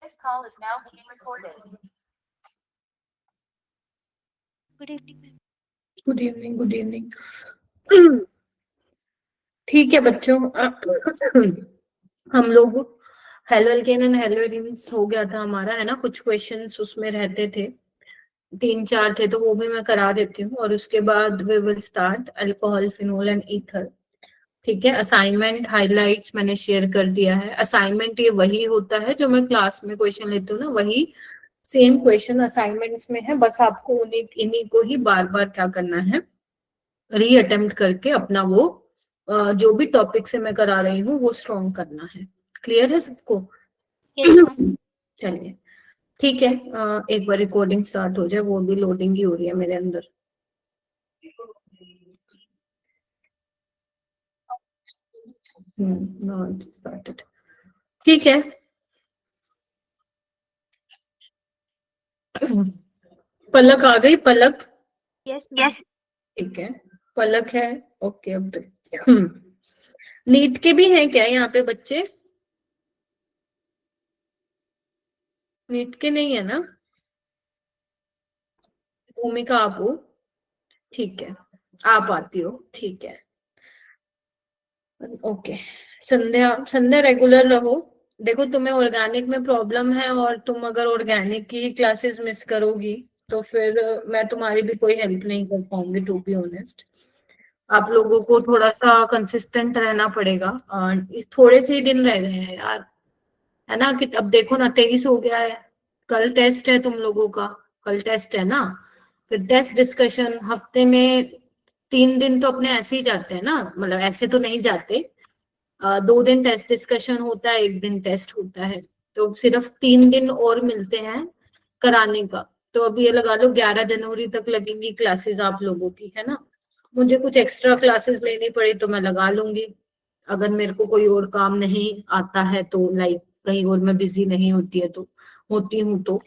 This call is now being recorded. Good evening. Good evening, good evening. ठीक है बच्चों, हम लोग halo alkane and hello arenes हो गया था हमारा, है ना। कुछ क्वेश्चंस उसमें रहते थे, 3-4 थे, तो वो भी मैं करा देती हूँ। और उसके बाद we will start alcohol, phenol and ether. ठीक है। असाइनमेंट हाइलाइट्स मैंने शेयर कर दिया है। असाइनमेंट ये वही होता है जो मैं क्लास में क्वेश्चन लेती हूँ ना, वही सेम क्वेश्चन असाइनमेंट्स में है। बस आपको इन्हीं को ही बार बार क्या करना है, री अटेम्प्ट करके अपना वो जो भी टॉपिक से मैं करा रही हूँ वो स्ट्रॉन्ग करना है। क्लियर है सबको? Yes ma'am. चलिए ठीक है। एक बार रिकॉर्डिंग स्टार्ट हो जाए, वो भी लोडिंग ही हो रही है मेरे अंदर। स्टार्टेड। ठीक है। पलक आ गई? पलक? Yes ma'am. ठीक है, पलक है। ओके। अब नीट के भी हैं क्या यहाँ पे बच्चे? नीट के नहीं है ना? भूमिका आप हो? ठीक है, आप आती हो, ठीक है। ओके। संध्या, संध्या रेगुलर रहो। देखो तुम्हें ऑर्गेनिक में प्रॉब्लम है, और तुम अगर ऑर्गेनिक की क्लासेस मिस करोगी तो फिर मैं तुम्हारी भी कोई हेल्प नहीं कर पाऊंगी, टू बी ऑनेस्ट। आप लोगों को थोड़ा सा कंसिस्टेंट रहना पड़ेगा। थोड़े से ही दिन रह गए हैं यार, है ना। कि अब देखो ना, 23 हो गया है। कल टेस्ट है तुम लोगों का, कल टेस्ट है ना। फिर टेस्ट डिस्कशन, हफ्ते में 3 दिन तो अपने ऐसे ही जाते हैं ना, मतलब ऐसे तो नहीं जाते। 2 दिन टेस्ट डिस्कशन होता है, 1 दिन टेस्ट होता है, तो सिर्फ 3 दिन और मिलते हैं कराने का। तो अब ये लगा लो 11 जनवरी तक लगेंगी क्लासेस आप लोगों की, है ना। मुझे कुछ एक्स्ट्रा क्लासेस लेनी पड़ी तो मैं लगा लूंगी, अगर मेरे को कोई और काम नहीं आता है तो, लाइक कहीं और मैं बिजी नहीं होती है तो, होती हूँ तो।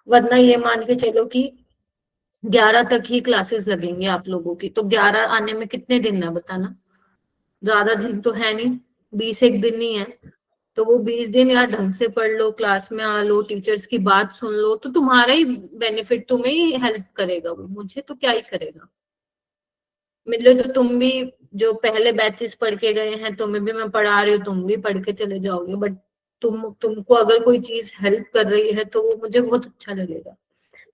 वरना ये मान के चलो कि 11 तक ही क्लासेस लगेंगे आप लोगों की। तो 11 आने में कितने दिन है बताना? ज्यादा दिन तो है नहीं, 20 दिन ही है। तो वो 20 दिन यार ढंग से पढ़ लो, क्लास में आ लो, टीचर्स की बात सुन लो, तो तुम्हारा ही बेनिफिट, तुम्हें ही हेल्प करेगा वो, मुझे तो क्या ही करेगा। मतलब तो तुम भी जो पहले बैचेस पढ़ के गए हैं, तुम्हें भी मैं पढ़ा रही हूँ, तुम भी पढ़ के चले जाओगे, बट तुमको अगर कोई चीज हेल्प कर रही है तो वो मुझे बहुत अच्छा लगेगा,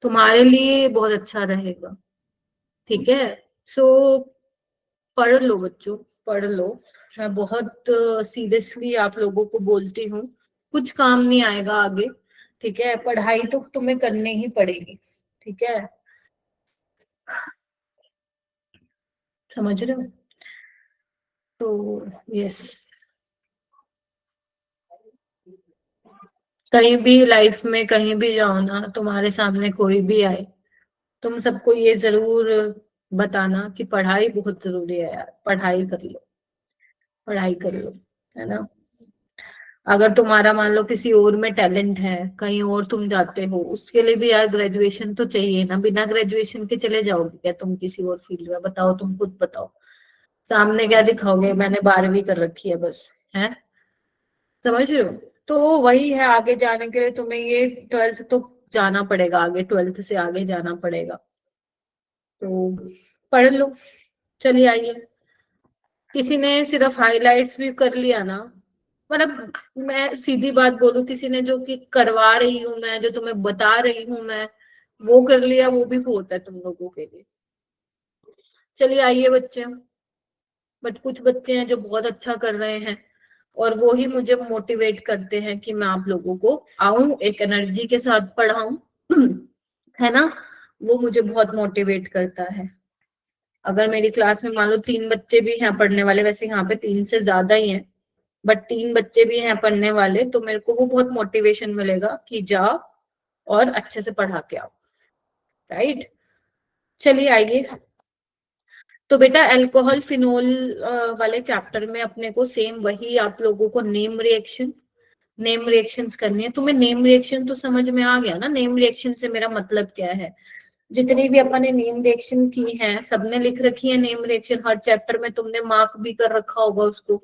तुम्हारे लिए बहुत अच्छा रहेगा। ठीक है। सो पढ़ लो बच्चों, पढ़ लो। मैं बहुत सीरियसली आप लोगों को बोलती हूँ, कुछ काम नहीं आएगा आगे। ठीक है, पढ़ाई तो तुम्हें करनी ही पड़ेगी। ठीक है, समझ रहे हो? तो यस, कहीं भी लाइफ में कहीं भी जाओ ना, तुम्हारे सामने कोई भी आए, तुम सबको ये जरूर बताना कि पढ़ाई बहुत जरूरी है यार, पढ़ाई कर लो, पढ़ाई कर लो, है ना। अगर तुम्हारा मान लो किसी और में टैलेंट है, कहीं और तुम जाते हो, उसके लिए भी यार ग्रेजुएशन तो चाहिए ना। बिना ग्रेजुएशन के चले जाओगे क्या तुम किसी और फील्ड में? बताओ, तुम खुद बताओ, सामने क्या दिखाओगे? मैंने 12वीं कर रखी है बस, है। समझ रहे हो? तो वही है, आगे जाने के लिए तुम्हें ये 12th तो जाना पड़ेगा आगे, 12th से आगे जाना पड़ेगा, तो पढ़ लो। चलिए आइए। किसी ने सिर्फ हाइलाइट्स भी कर लिया ना, मतलब मैं सीधी बात बोलूं, किसी ने जो कि करवा रही हूँ मैं, जो तुम्हें बता रही हूँ मैं, वो कर लिया, वो भी बहुत है तुम लोगों के लिए। चलिए आइए बच्चे। बट कुछ बच्चे हैं जो बहुत अच्छा कर रहे हैं, और वो ही मुझे मोटिवेट करते हैं कि मैं आप लोगों को आऊं, एक एनर्जी के साथ पढ़ाऊं, है ना। वो मुझे बहुत मोटिवेट करता है। अगर मेरी क्लास में मान लो 3 बच्चे भी हैं पढ़ने वाले, वैसे यहाँ पे 3 से ज्यादा ही हैं, बट 3 बच्चे भी हैं पढ़ने वाले, तो मेरे को वो बहुत मोटिवेशन मिलेगा कि जाओ और अच्छे से पढ़ा के आओ। राइट। चलिए आइए। तो बेटा अल्कोहल फिनोल वाले चैप्टर में अपने को सेम वही आप लोगों को नेम रिएक्शंस करनी है। तुम्हें नेम रिएक्शन तो समझ में आ गया ना? नेम रिएक्शन से मेरा मतलब क्या है? जितनी भी अपन ने नेम रिएक्शन की है, सबने लिख रखी है नेम रिएक्शन, हर चैप्टर में तुमने मार्क भी कर रखा होगा उसको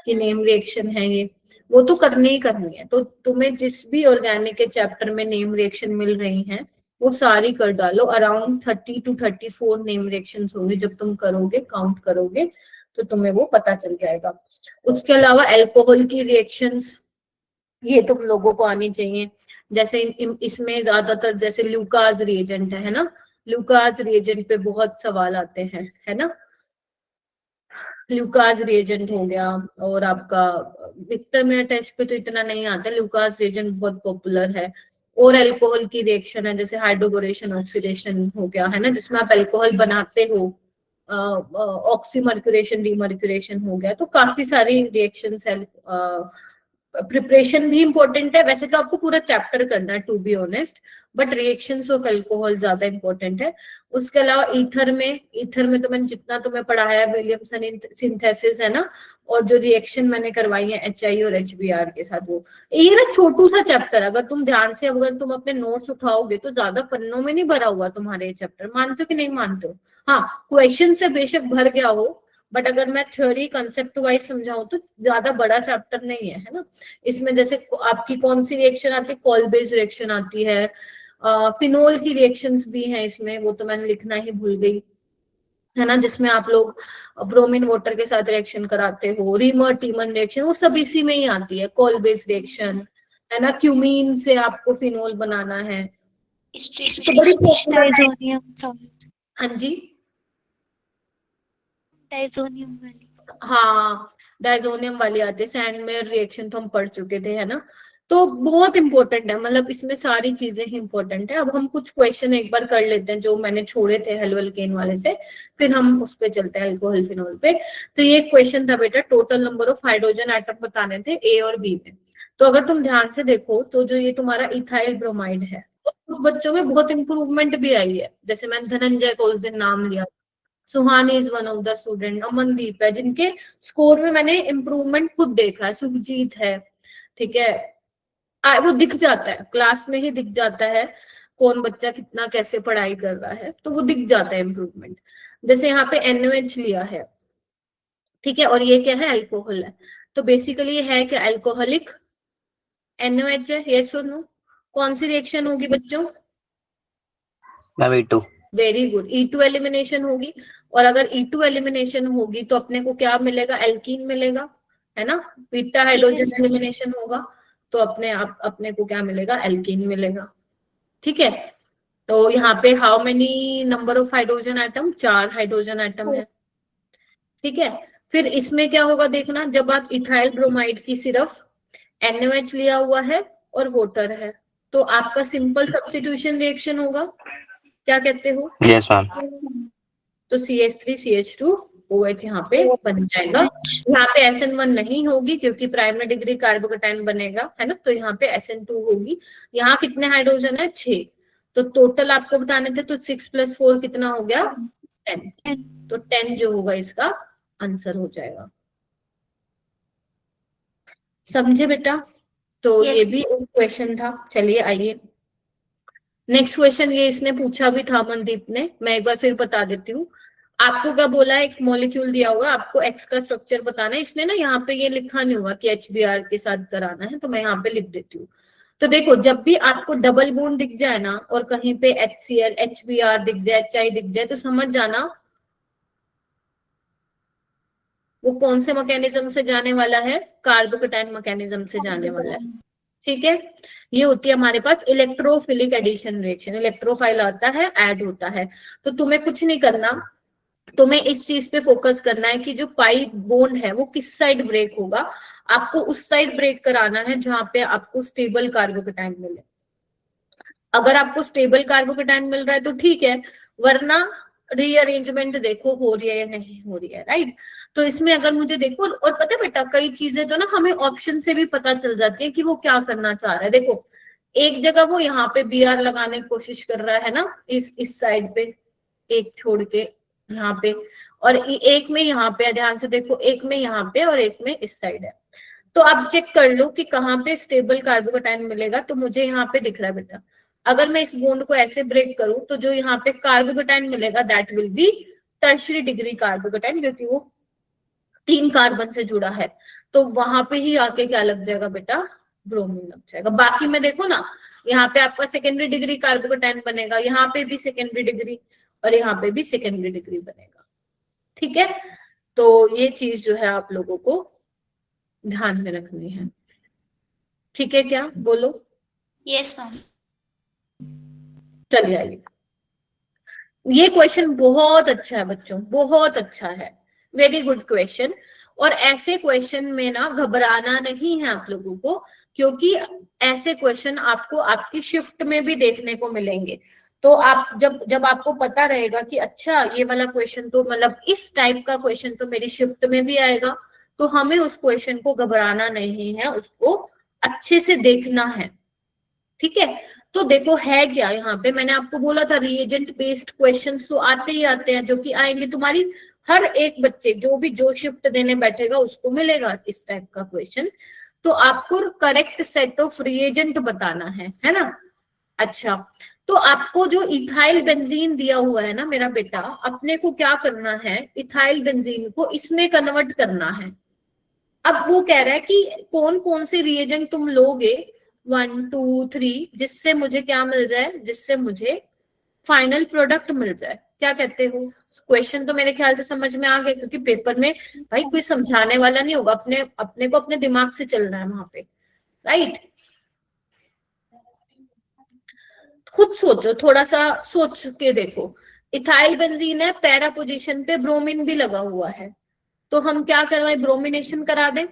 कि नेम रिएक्शन है ये, वो तो करनी ही करनी है। तो तुम्हें जिस भी ऑर्गेनिक के चैप्टर में नेम रिएक्शन मिल रही हैं वो सारी कर डालो। अराउंड 30 to 34 नेम रिएक्शंस होंगे, जब तुम करोगे काउंट करोगे तो तुम्हें वो पता चल जाएगा। उसके अलावा अल्कोहल की रिएक्शंस ये तुम लोगों को आनी चाहिए। जैसे इसमें ज्यादातर जैसे ल्यूकास रिएजेंट है ना, ल्यूकास रिएजेंट पे बहुत सवाल आते हैं, है ना। ल्यूकास रिएजेंट हो गया, और आपका विक्टर मेयर टेस्ट पे तो इतना नहीं आता, ल्यूकास रिएजेंट बहुत पॉपुलर है। और अल्कोहल की रिएक्शन है जैसे हाइड्रोबोरेशन ऑक्सीडेशन हो गया, है ना, जिसमें आप अल्कोहल बनाते हो, ऑक्सीमर्क्यूरेशन डीमर्क्यूरेशन हो गया। तो काफी सारी रिएक्शंस है। प्रिपरेशन भी इंपॉर्टेंट है, वैसे तो आपको पूरा चैप्टर करना है to be honest, but reactions of alcohol ज्यादा इंपॉर्टेंट है। उसके अलावा ईथर में तो मैंने जितना तुम्हें पढ़ाया है विलियमसन सिंथेसिस है ना, और जो रिएक्शन मैंने करवाई है HI और HBr के साथ, वो ये ना छोटू सा चैप्टर, अगर तुम ध्यान से अगर तुम अपने नोट्स उठाओगे तो ज्यादा पन्नों में नहीं भरा हुआ तुम्हारे ये चैप्टर। मानते हो कि नहीं मानते हो? हाँ, क्वेश्चन से बेशक भर गया हो, बट अगर मैं थ्योरी कंसेप्ट वाइज समझाऊं तो ज्यादा बड़ा चैप्टर नहीं है, है ना। इसमें जैसे आपकी कौन सी रिएक्शन आती है, कॉल बेस्ड रिएक्शन आती है, फिनोल की रिएक्शंस भी हैं इसमें, वो तो मैंने लिखना ही भूल गई, है ना, जिसमें आप लोग ब्रोमीन वाटर के साथ रिएक्शन कराते हो, रीमर टीमन रिएक्शन, वो सब इसी में ही आती है, कॉल बेस्ड रिएक्शन, है ना। क्यूमीन से आपको फिनोल बनाना है, तो बड़ी popular है। डाइजोनियम सॉल्ट, हाँ जी, डाइजोनियम वाली। हाँ, डाइजोनियम वाली आती है, सैंड में रिएक्शन तो हम पढ़ चुके थे, है ना। तो बहुत इंपॉर्टेंट है, मतलब इसमें सारी चीजें ही इंपॉर्टेंट है। अब हम कुछ क्वेश्चन एक बार कर लेते हैं जो मैंने छोड़े थे हेलोअल्केन वाले से, फिर हम उस पे चलते हैं अल्कोहल फिनोल पे। तो ये क्वेश्चन था बेटा, total number of hydrogen atom बताने थे A और B में। तो अगर तुम ध्यान से देखो तो जो ये तुम्हारा इथाइल ब्रोमाइड है, कुछ बच्चों में बहुत इंप्रूवमेंट भी आई है। जैसे मैंने धनंजय को उस दिन नाम लिया, Suhani is one of the student, Amandeep है, जिनके स्कोर में मैंने इम्प्रूवमेंट खुद देखा है, सुखजीत है, ठीक है। वो दिख जाता है, क्लास में ही दिख जाता है कौन बच्चा कितना कैसे पढ़ाई कर रहा है, तो वो दिख जाता है इम्प्रूवमेंट। जैसे यहाँ पे NaOH लिया है, ठीक है, और ये क्या है, अल्कोहल है, तो बेसिकली ये है कि अल्कोहलिक NaOH है, यस और नो। कौन सी रिएक्शन होगी बच्चों? Ma'am E2। Very good, E2 elimination होगी। और अगर E2 एलिमिनेशन होगी तो अपने को क्या मिलेगा, एल्कीन मिलेगा, है ना। बीटा हाइड्रोजन एलिमिनेशन होगा तो अपने को क्या मिलेगा, एल्कीन मिलेगा, ठीक है। तो यहाँ पे how many number of hydrogen atom, 4 hydrogen atom है, ठीक है। फिर इसमें क्या होगा देखना, जब आप इथाइल ब्रोमाइड की सिर्फ NaOH लिया हुआ है और वाटर है, तो आपका सिंपल सब्स्टिट्यूशन रिएक्शन होगा, क्या कहते हो? Yes ma'am. तो CH3CH2OH यहाँ पे बन जाएगा। यहाँ पे SN1 नहीं होगी क्योंकि प्राइमरी डिग्री कार्बोकेटाइन बनेगा, है ना, तो यहाँ पे SN2 होगी। यहाँ कितने हाइड्रोजन है, 6, तो टोटल आपको बताने थे, तो 6 + 4 कितना हो गया, 10, तो 10 जो होगा इसका आंसर हो जाएगा। समझे बेटा? तो Yes. ये भी एक क्वेश्चन था। चलिए आइए नेक्स्ट क्वेश्चन, ये इसने पूछा भी था मनदीप ने, मैं एक बार फिर बता देती हूँ। आपको क्या बोला है, एक मॉलिक्यूल दिया हुआ, आपको X का स्ट्रक्चर बताना है। इसने ना यहाँ पे ये लिखा नहीं हुआ कि HBr के साथ कराना है, तो मैं यहाँ पे लिख देती हूँ। तो देखो, जब भी आपको डबल बॉन्ड दिख जाए ना, और कहीं पे HCl HBr दिख जाए, HI दिख जाए, तो समझ जाना वो कौन से मैकेनिज्म से जाने वाला है, कार्बोकेटाइन मैकेनिज्म से जाने वाला है, ठीक है। ये होती है हमारे पास इलेक्ट्रोफिलिक एडिशन रिएक्शन, इलेक्ट्रोफाइल आता है, ऐड होता है। तो तुम्हें कुछ नहीं करना, तुम्हें इस चीज पे फोकस करना है कि जो पाई बॉन्ड है वो किस साइड ब्रेक होगा। आपको उस साइड ब्रेक कराना है जहां पे आपको स्टेबल कार्बोकेटाइन मिले। अगर आपको स्टेबल कार्बोकेटाइन मिल रहा है तो ठीक है, वरना रीअरेंजमेंट देखो हो रही है या नहीं हो रही है, राइट। तो इसमें अगर मुझे देखो, और पता है बेटा, कई चीजें तो ना हमें ऑप्शन से भी पता चल जाती है कि वो क्या करना चाह रहा है। देखो, एक जगह वो यहाँ पे Br लगाने की कोशिश कर रहा है ना, इस साइड पे, एक छोड़ के यहाँ पे, और एक में यहाँ पे, ध्यान से देखो, एक में यहाँ पे और एक में इस साइड है। तो आप चेक कर लो कि कहाँ पे स्टेबल कार्बोकेटाइन मिलेगा। तो मुझे यहाँ पे दिख रहा है बेटा, अगर मैं इस बॉन्ड को ऐसे ब्रेक करूं तो जो यहाँ पे कार्बोकेटाइन मिलेगा that will be tertiary degree carbocation, क्योंकि वो 3 कार्बन से जुड़ा है। तो वहां पे ही आके क्या लग जाएगा बेटा, ब्रोमीन लग जाएगा। बाकी में देखो ना, यहाँ पे आपका सेकेंडरी डिग्री कार्बोकेटाइन बनेगा, यहाँ पे भी सेकेंडरी डिग्री और यहाँ पे भी सेकेंडरी डिग्री बनेगा। ठीक है, तो ये चीज जो है आप लोगों को ध्यान में रखनी है। ठीक है क्या, बोलो। Yes ma'am. चलिए आइए, ये क्वेश्चन बहुत अच्छा है बच्चों, बहुत अच्छा है, वेरी गुड क्वेश्चन। और ऐसे क्वेश्चन में ना घबराना नहीं है आप लोगों को, क्योंकि ऐसे क्वेश्चन आपको आपकी शिफ्ट में भी देखने को मिलेंगे। तो आप जब आपको पता रहेगा कि अच्छा ये वाला क्वेश्चन तो मतलब इस टाइप का क्वेश्चन तो मेरी शिफ्ट में भी आएगा, तो हमें उस क्वेश्चन को घबराना नहीं है, उसको अच्छे से देखना है। ठीक है, तो देखो है क्या यहाँ पे, मैंने आपको बोला था रिएजेंट बेस्ड क्वेश्चंस तो आते ही आते हैं, जो कि आएंगे तुम्हारी हर एक बच्चे जो शिफ्ट देने बैठेगा उसको मिलेगा इस टाइप का क्वेश्चन। तो आपको करेक्ट सेट ऑफ रिएजेंट बताना है ना। अच्छा, तो आपको जो इथाइल बेंजीन दिया हुआ है ना मेरा बेटा, अपने को क्या करना है, इथाइल बेंजीन को इसमें कन्वर्ट करना है। अब वो कह रहा है कि कौन कौन से रिएजेंट तुम लोगे 1 2 3 जिससे मुझे क्या मिल जाए, जिससे मुझे फाइनल प्रोडक्ट मिल जाए। क्या कहते हो, क्वेश्चन तो मेरे ख्याल से समझ में आ गया, क्योंकि पेपर में भाई कोई समझाने वाला नहीं होगा, अपने को अपने दिमाग से चलना है वहां पे, राइट। खुद सोचो, थोड़ा सा सोच के देखो। इथाइल बेंजीन है, पैरा पोजीशन पे ब्रोमीन भी लगा हुआ है, तो हम क्या करवाएं, ब्रोमिनेशन करा दें।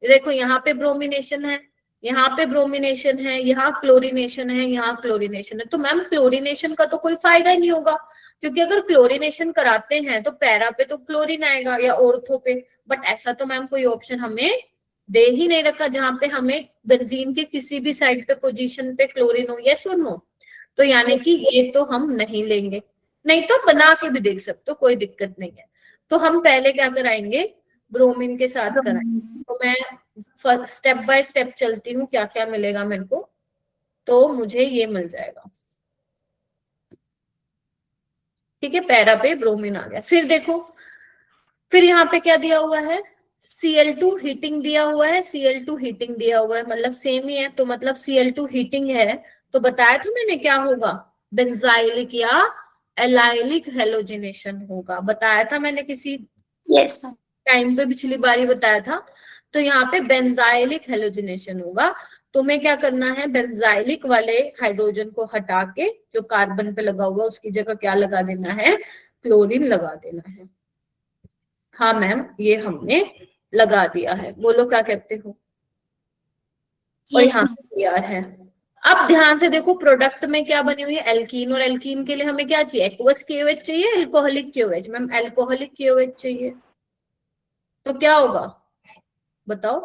देखो यहाँ पे ब्रोमिनेशन है, यहाँ पे ब्रोमिनेशन है, यहाँ क्लोरिनेशन है, यहाँ क्लोरिनेशन है। तो मैम क्लोरिनेशन का तो कोई फायदा ही नहीं होगा, क्योंकि अगर क्लोरिनेशन कराते हैं तो पैरा पे तो क्लोरीन आएगा या ऑर्थो पे। बट ऐसा तो मैम कोई ऑप्शन हमें दे ही नहीं रखा जहां पे हमें बेंजीन के किसी भी साइड पे पोजीशन पे क्लोरीन हो, यस और नो। तो यानी कि ये तो हम नहीं लेंगे, नहीं तो बना के भी देख सकते हो, कोई दिक्कत नहीं है। तो हम पहले क्या कराएंगे, ब्रोमीन के साथ कराएंगे। तो मैं स्टेप बाय स्टेप चलती हूँ, क्या क्या मिलेगा मेरे को। तो मुझे ये मिल जाएगा, ठीक है, पैरा पे ब्रोमीन आ गया। फिर देखो, फिर यहाँ पे क्या दिया हुआ है, Cl2 हीटिंग दिया हुआ है, Cl2 हीटिंग दिया हुआ है, मतलब सेम ही है। तो मतलब Cl2 हीटिंग है, तो बताया तो मैंने क्या होगा, बेंजाइलिक या एलाइलिक हेलोजिनेशन होगा, बताया था मैंने किसी यस मैम। टाइम पे, पिछली बार ही बताया था। तो यहाँ पे बेंजाइलिक हेलोजिनेशन होगा। तुम्हें क्या करना है, बेंजाइलिक वाले हाइड्रोजन को हटा के जो कार्बन पे लगा हुआ उसकी जगह क्या लगा देना है, क्लोरीन लगा देना है। हाँ मैम, ये हमने लगा दिया है, बोलो क्या कहते हो। और यस यहाँ पे तैयार है। अब ध्यान से देखो, प्रोडक्ट में क्या बनी हुई है, एल्कीन, और एल्कीन के लिए हमें क्या चाहिए, एक्वस KOH चाहिए, alcoholic KOH। Ma'am alcoholic KOH चाहिए, तो क्या होगा बताओ,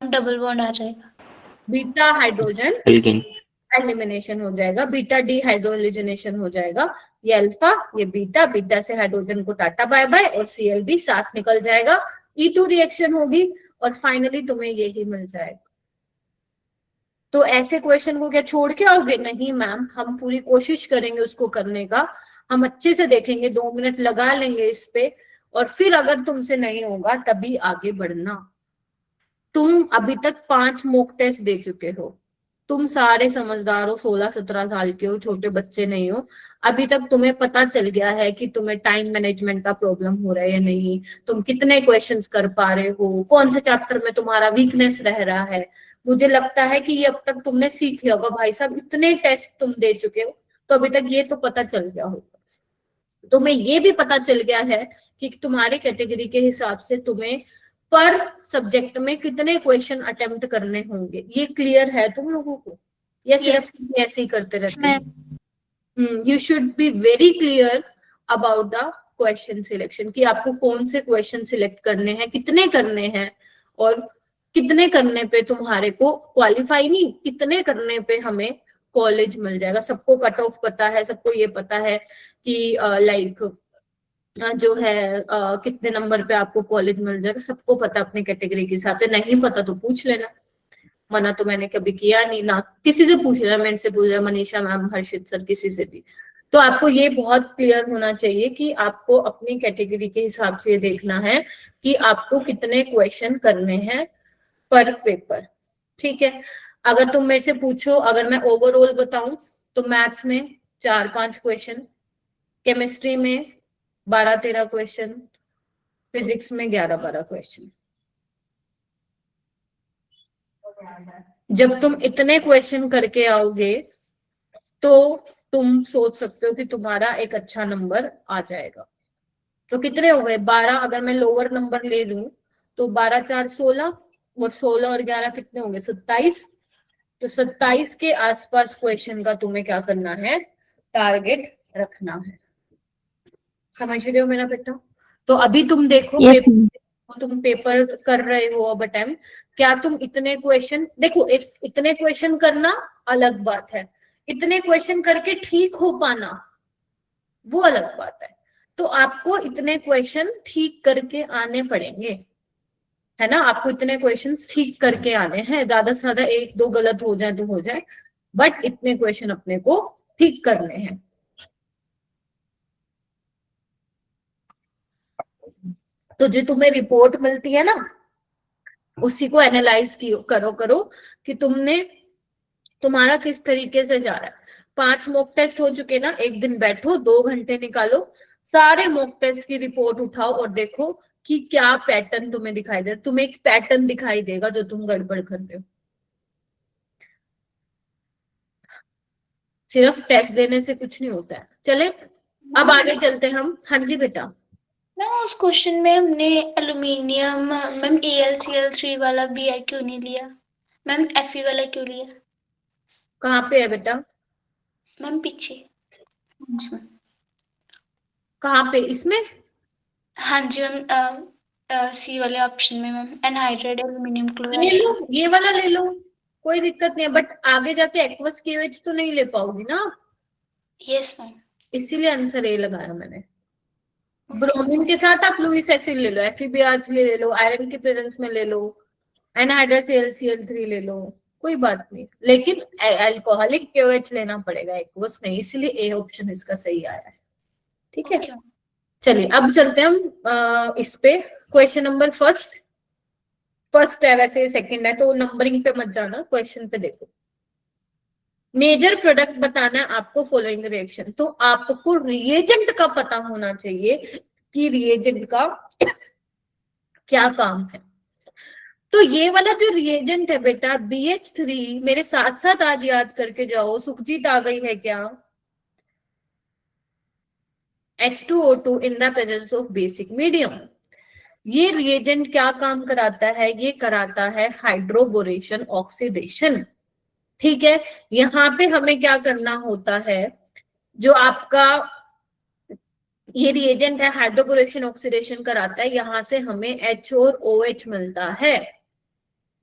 डबल बॉन्ड आ जाएगा। Beta hydrogen alkene. एलिमिनेशन हो जाएगा, बीटा डिहाइड्रोलिजनेशन हो जाएगा। ये अल्फा, ये बीटा, बीटा से हाइड्रोजन को टाटा बाय बाय, और Cl भी साथ निकल जाएगा, E2 रिएक्शन होगी, और फाइनली तुम्हें यही मिल जाएगा। तो ऐसे क्वेश्चन को क्या छोड़ के आओगे, नहीं मैम, हम पूरी कोशिश करेंगे उसको करने का, हम अच्छे से देखेंगे, 2 मिनट लगा लेंगे इस पे, और फिर अगर तुमसे नहीं होगा तभी आगे बढ़ना। तुम अभी तक 5 मॉक टेस्ट दे चुके हो, तुम सारे समझदार हो, 16-17 साल के हो, छोटे बच्चे नहीं हो। अभी तक तुम्हें पता चल गया है कि तुम्हें टाइम मैनेजमेंट का प्रॉब्लम हो रहा है या नहीं, तुम कितने क्वेश्चंस कर पा रहे हो, कौन से चैप्टर में तुम्हारा वीकनेस रह रहा है। मुझे लगता है कि ये अब तक तुमने सीख लिया होगा, भाई साहब इतने टेस्ट तुम दे चुके हो, तो अभी तक ये तो पता चल गया होगा। तुम्हें ये भी पता चल गया है कि तुम्हारे कैटेगरी के हिसाब से तुम्हें पर सब्जेक्ट में कितने क्वेश्चन अटेम्प्ट करने होंगे, ये क्लियर है तुम लोगों को, या सिर्फ ऐसे ही करते रहते हैं। You should be very clear about the question selection, कि आपको कौन से क्वेश्चन सिलेक्ट करने हैं, कितने करने हैं, और कितने करने पे तुम्हारे को क्वालिफाई नहीं, कितने करने पे हमें कॉलेज मिल जाएगा। सबको कट ऑफ पता है, सबको ये पता है कि लाइक जो है कितने नंबर पे आपको कॉलेज मिल जाएगा, सबको पता अपनी कैटेगरी के हिसाब से। नहीं पता तो पूछ लेना, मना तो मैंने कभी किया नहीं, ना किसी से पूछ लेना, मेरे से पूछ लेना, मनीषा मैम, हर्षित सर, किसी से भी। तो आपको ये बहुत क्लियर होना चाहिए कि आपको अपनी कैटेगरी के हिसाब से ये देखना है कि आपको कितने क्वेश्चन करने हैं पर पेपर। ठीक है, अगर तुम मेरे से पूछो, अगर मैं ओवरऑल बताऊं तो मैथ्स में 4-5 क्वेश्चन, केमिस्ट्री में 12-13 क्वेश्चन, फिजिक्स में 11-12 क्वेश्चन। जब तुम इतने क्वेश्चन करके आओगे तो तुम सोच सकते हो कि तुम्हारा एक अच्छा नंबर आ जाएगा। तो कितने हो गए 12, अगर मैं लोअर नंबर ले लूं तो 12-4 16, और 16 और 11 कितने होंगे 27। तो 27 के आसपास क्वेश्चन का तुम्हें क्या करना है, टारगेट रखना है। समझ रहे हो मेरा बेटा? तो अभी तुम देखो Yes, तुम पेपर कर रहे हो अब अटेम्प्ट, क्या तुम इतने क्वेश्चन, देखो इतने क्वेश्चन करना अलग बात है, इतने क्वेश्चन करके ठीक हो पाना वो अलग बात है। तो आपको इतने क्वेश्चन ठीक करके आने पड़ेंगे, है ना, आपको इतने क्वेश्चंस ठीक करके आने हैं, ज्यादा से ज्यादा 1-2 गलत हो जाए तो हो जाए, बट इतने क्वेश्चन अपने को ठीक करने हैं। तो जो तुम्हें रिपोर्ट मिलती है ना, उसी को एनालाइज करो कि तुम्हारा किस तरीके से जा रहा है। 5 मॉक टेस्ट हो चुके ना, एक दिन बैठो 2 घंटे निकालो, सारे मॉक टेस्ट की रिपोर्ट उठाओ और देखो कि क्या पैटर्न तुम्हें दिखाई दे रहा है। तुम्हें एक पैटर्न दिखाई देगा जो तुम गड़बड़ कर रहे हो। सिर्फ टेस्ट देने से कुछ नहीं होता है। चले अब आगे चलते हम। हाँ जी बेटा। मैम उस क्वेश्चन में हमने एल्यूमिनियम मैम AlCl3 वाला Br क्यों नहीं लिया, मैम Fe वाला क्यों लिया? कहाँ पे है बेटा? मैम पीछे। हाँ जी मैम। कहाँ पे? इसमें? हाँ जी मैम, सी वाले ऑप्शन में मैम, एनहाइड्राइड एल्यूमिनियम ले क्लोराइड। लो, ये वाला ले लो, कोई दिक्कत नहीं है, बट आगे जाके एक्वस KOH तो नहीं ले पाओगी ना। Yes ma'am. इसीलिए आंसर ए लगाया मैंने। ब्रोमीन के साथ आप लुईस एसिड ले लो, FeBr3 ले लो, आयरन के प्रेजेंस में ले लो, एनहाइड्रस AlCl3 ले लो, कोई बात नहीं, लेकिन अल्कोहलिक KOH लेना पड़ेगा, एक्वस नहीं, इसलिए ए ऑप्शन इसका सही आया है। ठीक है, चलिए अब चलते हैं हम इस पे। क्वेश्चन नंबर फर्स्ट है, वैसे सेकंड है तो नंबरिंग पे मत जाना, क्वेश्चन पे देखो। मेजर प्रोडक्ट बताना है आपको फॉलोइंग रिएक्शन। तो आपको रिएजेंट का पता होना चाहिए कि रिएजेंट का क्या काम है। तो ये वाला जो रिएजेंट है बेटा BH3, मेरे साथ साथ आज याद करके जाओ। सुखजीत आ गई है क्या? H2O2 in the presence of basic medium. ये रिएजेंट क्या काम कराता है? ये कराता है हाइड्रोबोरेशन ऑक्सीडेशन। ठीक है, यहाँ पे हमें क्या करना होता है, जो आपका ये रिएजेंट है हाइड्रोबोरेशन ऑक्सीडेशन कराता है, यहाँ से हमें H और OH मिलता है।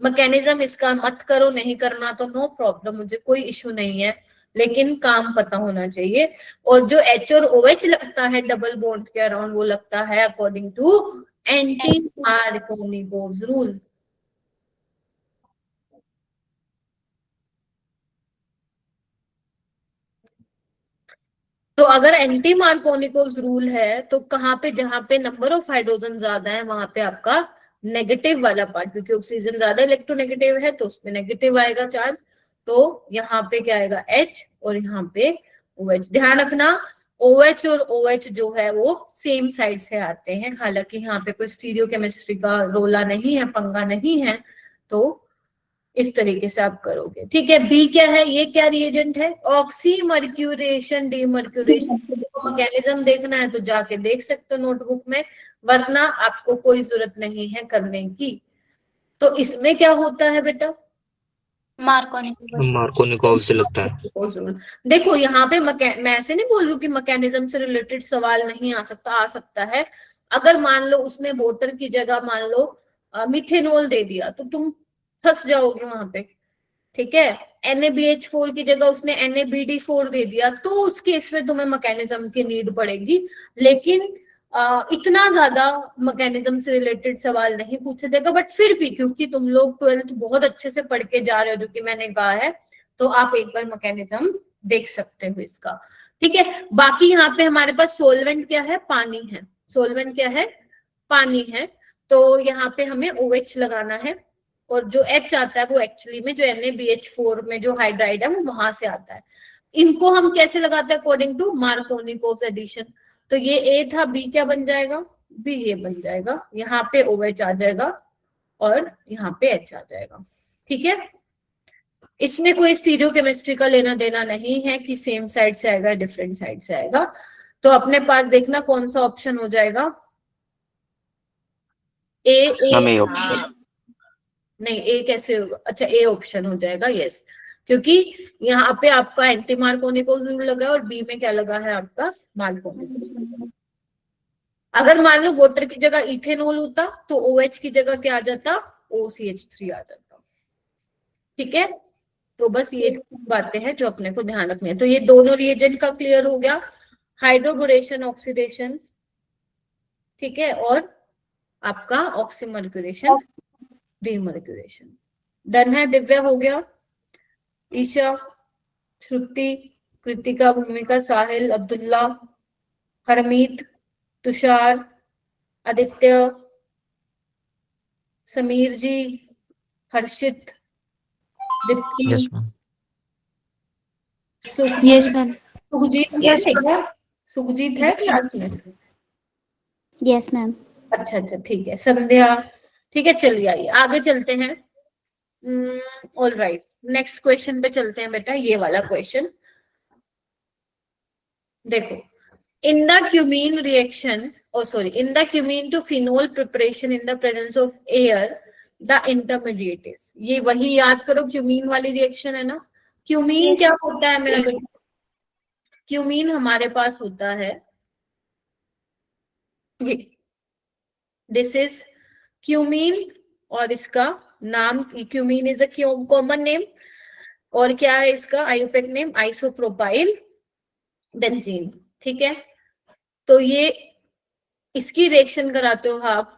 मैकेनिज्म इसका मत करो, नहीं करना तो नो प्रॉब्लम, मुझे कोई इशू नहीं है, लेकिन काम पता होना चाहिए। और जो H और OH लगता है डबल बॉन्ड के अराउंड, वो लगता है according to anti Markovnikov's rule. तो अगर एंटी मार्कोनिकोव्स रूल है तो कहाँ पे, जहां पे नंबर ऑफ हाइड्रोजन ज्यादा है वहां पे आपका नेगेटिव वाला पार्ट, क्योंकि ऑक्सीजन ज्यादा इलेक्ट्रोनेगेटिव है तो उसमें नेगेटिव आएगा चार्ज। तो यहाँ पे क्या आएगा H और यहाँ पे OH। ध्यान रखना OH और OH जो है वो सेम साइड से आते हैं, हालांकि यहाँ पे कोई स्टीरियो केमिस्ट्री का रोला नहीं है, पंगा नहीं है। तो इस तरीके से आप करोगे। ठीक है, बी क्या है? ये क्या रिएजेंट है? Oxymercuration demercuration. मैकेनिज्म देखना है तो जाके देख सकते हो नोटबुक में, वरना आपको कोई जरूरत नहीं है करने की। तो इसमें क्या होता है बेटा? मार्कोनिकोव से लगता है। देखो यहाँ पे मैं ऐसे नहीं बोल रही हूँ कि मैकेनिज्म से रिलेटेड सवाल नहीं आ सकता, आ सकता है। अगर मान लो उसने वाटर की जगह मान लो मिथेनॉल दे दिया तो तुम फंस जाओगे वहां पे। ठीक है, NaBH4 की जगह उसने NaBD4 दे दिया तो उस केस में तुम्हें मैकेनिज्म की नीड पड़ेगी, लेकिन इतना ज्यादा मैकेनिज्म से रिलेटेड सवाल नहीं पूछे देगा। बट फिर भी क्योंकि तुम लोग 12th बहुत अच्छे से पढ़ के जा रहे हो, जो कि मैंने कहा है, तो आप एक बार मैकेनिज्म देख सकते हो इसका। ठीक है। बाकी यहाँ पे हमारे पास सोलवेंट क्या है, पानी है, सोलवेंट क्या है, पानी है। तो यहाँ पे हमें OH लगाना है, और जो H आता है वो एक्चुअली में जो NaBH4 में जो हाइड्राइड है वो वहां से आता है। इनको हम कैसे लगाते हैं, अकॉर्डिंग टू मार्कोनिकोव एडिशन। तो ये A था, B क्या बन जाएगा, B ये बन जाएगा, यहाँ पे OH आ जाएगा और यहाँ पे H आ जाएगा। ठीक है, इसमें कोई स्टीरियो केमिस्ट्री का लेना देना नहीं है कि सेम साइड से आएगा डिफरेंट साइड से आएगा। तो अपने पास देखना कौन सा ऑप्शन हो जाएगा, हमें ऑप्शन नहीं, ए कैसे होगा, अच्छा ए ऑप्शन हो जाएगा, यस, क्योंकि यहाँ पे आपका एंटी मार्कोनिको जरूर लगा है और बी में क्या लगा है आपका मार्कोनिको। अगर मान लो वाटर की जगह इथेनॉल होता तो OH की जगह क्या आ जाता, OCH3 आ जाता। ठीक है, तो बस ये बातें हैं जो अपने को ध्यान रखनी है। तो ये दोनों रिएजेंट का क्लियर हो गया, हाइड्रोबोरेशन ऑक्सीडेशन, ठीक है, और आपका ऑक्सीमर्क्यूरेशन डीमर्क्यूरेशन। डन है, दिव्या हो गया, Isha, Shruti, Kritika, Bhumika, Sahil, Abdullah, Harmeet, Tushar, Aditya, Sameer ji, Harshit, Deepti, yes ma'am yes ma'am. Sukhjeet Yes, है क्या, सुखजीत है क्लास में से? Yes ma'am. अच्छा अच्छा, ठीक है, संध्या, ठीक है, चलिए आइए आगे चलते हैं। ऑल राइट, नेक्स्ट क्वेश्चन पे चलते हैं बेटा, ये वाला क्वेश्चन देखो। In the cumene reaction, in the cumene to phenol preparation in the presence of air, the intermediate is, ये वही याद करो, क्यूमीन वाली रिएक्शन है ना। क्यूमीन क्या होता है मेरा बेटा, क्यूमीन हमारे पास होता है ये, दिस इज क्यूमीन, और इसका नाम cumene is a common name, और क्या है इसका आयुपेक नेम, आइसोप्रोपाइल बेंजीन। ठीक है, तो ये इसकी रिएक्शन कराते हो आप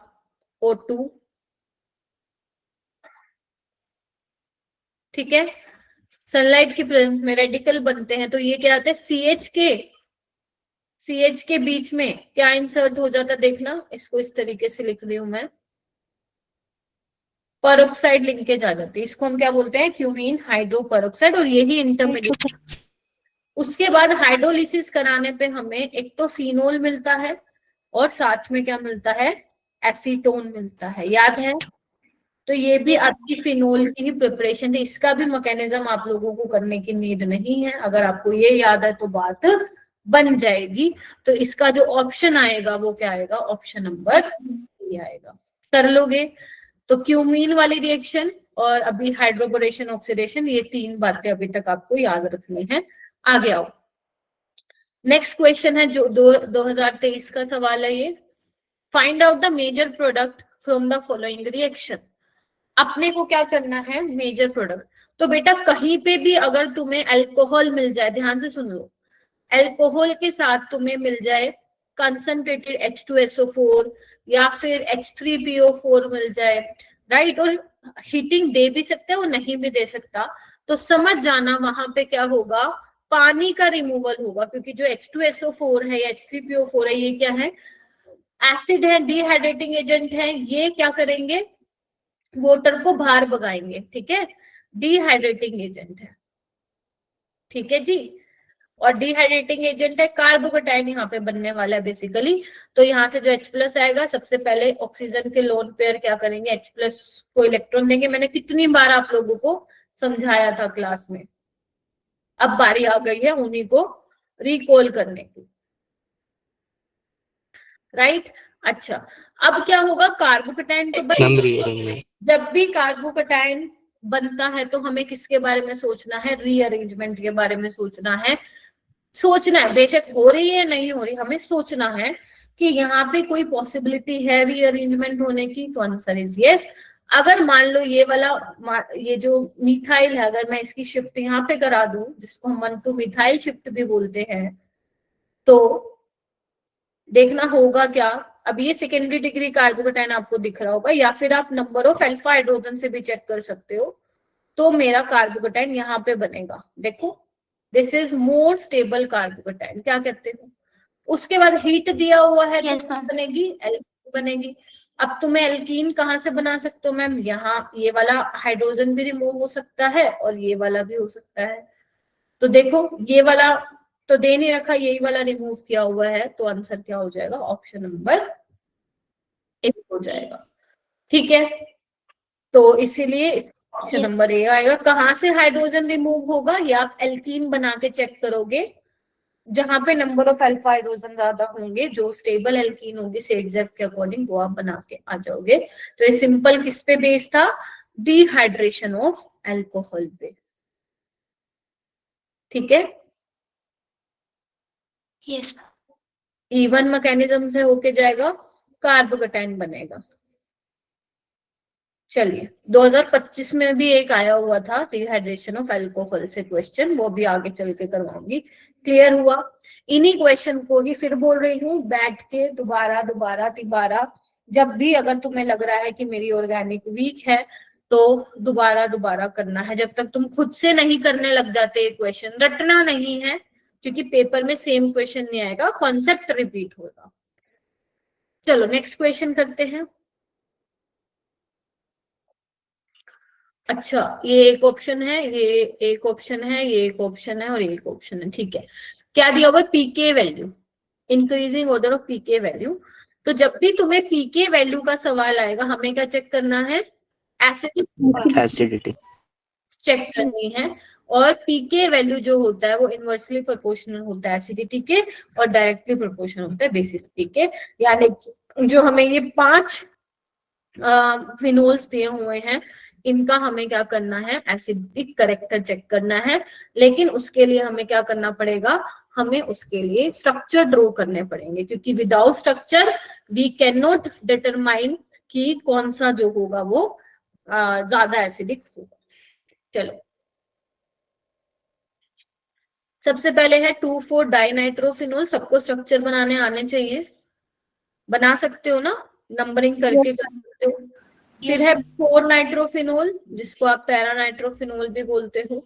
O2, ठीक है, सनलाइट की प्रेजेंस में रेडिकल बनते हैं। तो ये क्या आते हैं, CH के बीच में क्या इंसर्ट हो जाता है, देखना, इसको इस तरीके से लिख रही हूं मैं, परऑक्साइड लिंकेज आ जाती है, इसको हम क्या बोलते हैं, क्यूमीन हाइड्रो परऑक्साइड, और यही इंटरमीडिएट। उसके बाद हाइड्रोलिसिस कराने पे हमें एक तो फिनोल मिलता है और साथ में क्या मिलता है, एसीटोन मिलता है, याद है। तो ये भी आपकी फिनोल की ही प्रिपरेशन थी, इसका भी मैकेनिज्म आप लोगों को करने की नीड नहीं है, अगर आपको ये याद है तो बात बन जाएगी। तो इसका जो ऑप्शन आएगा वो क्या आएगा, ऑप्शन नंबर ये आएगा, कर लोगे। तो क्यूमीन वाली रिएक्शन और अभी हाइड्रोबोरेशन ऑक्सीडेशन, ये तीन बातें अभी तक आपको याद रखनी है। आगे आओ, नेक्स्ट क्वेश्चन है जो 2023 का सवाल है ये, find out the major product from the following reaction. अपने को क्या करना है, मेजर प्रोडक्ट। तो बेटा कहीं पे भी अगर तुम्हें अल्कोहल मिल जाए, ध्यान से सुन लो, अल्कोहल के साथ तुम्हें मिल जाए कंसंट्रेटेड H2SO4 या फिर H3PO4 मिल जाए, राइट, और हीटिंग दे भी सकता है वो नहीं भी दे सकता, तो समझ जाना वहां पे क्या होगा, पानी का रिमूवल होगा, क्योंकि जो H2SO4 है या H3PO4 है ये क्या है, एसिड है, डिहाइड्रेटिंग एजेंट है, ये क्या करेंगे, वाटर को बाहर भगाएंगे। ठीक है, डिहाइड्रेटिंग एजेंट है, ठीक है जी, और डिहाइड्रेटिंग एजेंट है, कार्बोकेटाइन यहाँ पे बनने वाला है बेसिकली। तो यहाँ से जो H+ आएगा, सबसे पहले ऑक्सीजन के लोन पेयर क्या करेंगे, H+ को इलेक्ट्रॉन देंगे। मैंने कितनी बार आप लोगों को समझाया था क्लास में, अब बारी आ गई है उन्हीं को रिकॉल करने की, राइट। अच्छा, अब क्या होगा, कार्बोकेटाइन तो जब भी कार्बोकेटाइन बनता है तो हमें किसके बारे में सोचना है, रीअरेंजमेंट के बारे में सोचना है। बेशक हो रही है नहीं हो रही, हमें सोचना है कि यहाँ पे कोई पॉसिबिलिटी है रीअरेंजमेंट होने की, तो आंसर इज यस। अगर मान लो ये वाला, ये जो मिथाइल है, अगर मैं इसकी शिफ्ट यहाँ पे करा दूं, जिसको हम 1 to मिथाइल शिफ्ट भी बोलते हैं, तो देखना होगा क्या, अब ये सेकेंडरी डिग्री कार्बोकेटाइन आपको दिख रहा होगा, या फिर आप नंबर ऑफ अल्फा हाइड्रोजन से भी चेक कर सकते हो। तो मेरा कार्बोकेटाइन यहाँ पे बनेगा, देखो this is more stable carbocation, क्या कहते हो। उसके बाद हीट दिया हुआ है तो Yes, क्या ma'am. बनेगी, एल्कीन बनेगी। अब तुम्हें एल्कीन कहाँ से बना सकते हो मैम, यहाँ ये वाला हाइड्रोजन भी रिमूव हो सकता है और ये वाला भी हो सकता है। तो देखो ये वाला तो दे नहीं रखा, यही वाला रिमूव किया हुआ है, तो आंसर क्या हो जाएगा, ऑप्शन नंबर ए हो जाएगा। ठीक है, तो इसीलिए ऑप्शन Yes. नंबर ए आएगा। कहाँ से हाइड्रोजन रिमूव होगा, ये आप एल्कीन बना के चेक करोगे, जहां पे नंबर ऑफ अल्फा हाइड्रोजन ज्यादा होंगे, जो स्टेबल एल्कीन होगी सेगजेप के अकॉर्डिंग, वो आप बना के आ जाओगे। तो ये सिंपल किस पे बेस्ड था, डिहाइड्रेशन ऑफ अल्कोहल पे। ठीक है, Yes, ma'am. इवन मैकेनिज्म से होके जाएगा, कार्बोकेटाइन बनेगा। चलिए 2025 में भी एक आया हुआ था डिहाइड्रेशन ऑफ अल्कोहल से क्वेश्चन, वो भी आगे चल के करवाऊंगी। क्लियर हुआ। इन्हीं क्वेश्चन को ही फिर बोल रही हूँ, बैठ के दोबारा दोबारा तिबारा, जब भी अगर तुम्हें लग रहा है कि मेरी ऑर्गेनिक वीक है तो दोबारा दोबारा करना है, जब तक तुम खुद से नहीं करने लग जाते। क्वेश्चन रटना नहीं है, क्योंकि पेपर में सेम क्वेश्चन नहीं आएगा, कॉन्सेप्ट रिपीट होगा। चलो नेक्स्ट क्वेश्चन करते हैं। अच्छा, ये एक ऑप्शन है, ये एक ऑप्शन है, ये एक ऑप्शन है और ये एक ऑप्शन है। ठीक है, क्या दिया हुआ, pK value, increasing order of pK value. तो जब भी तुम्हें पीके वैल्यू का सवाल आएगा, हमें क्या चेक करना है, एसिडिटी एसिडिटी। चेक करनी है। और पीके वैल्यू जो होता है वो इनवर्सली प्रोपोर्शनल होता है एसिडिटी के, और डायरेक्टली प्रोपोर्शनल होता है बेसिस पी के। यानी जो हमें ये 5 फिनोल्स दिए हुए हैं, इनका हमें क्या करना है, एसिडिक करेक्टर चेक करना है। लेकिन उसके लिए हमें क्या करना पड़ेगा, हमें उसके लिए स्ट्रक्चर ड्रॉ करने पड़ेंगे, क्योंकि without structure we can not determine कि कौन सा जो होगा वो ज्यादा एसिडिक होगा। चलो, सबसे पहले है 2,4 डाइनाइट्रोफिनोल। सबको स्ट्रक्चर बनाने आने चाहिए, बना सकते हो ना, नंबरिंग करके कर सकते हो। फिर है 4 नाइट्रोफिनोल, जिसको आप पैरा नाइट्रोफिनोल भी बोलते हो।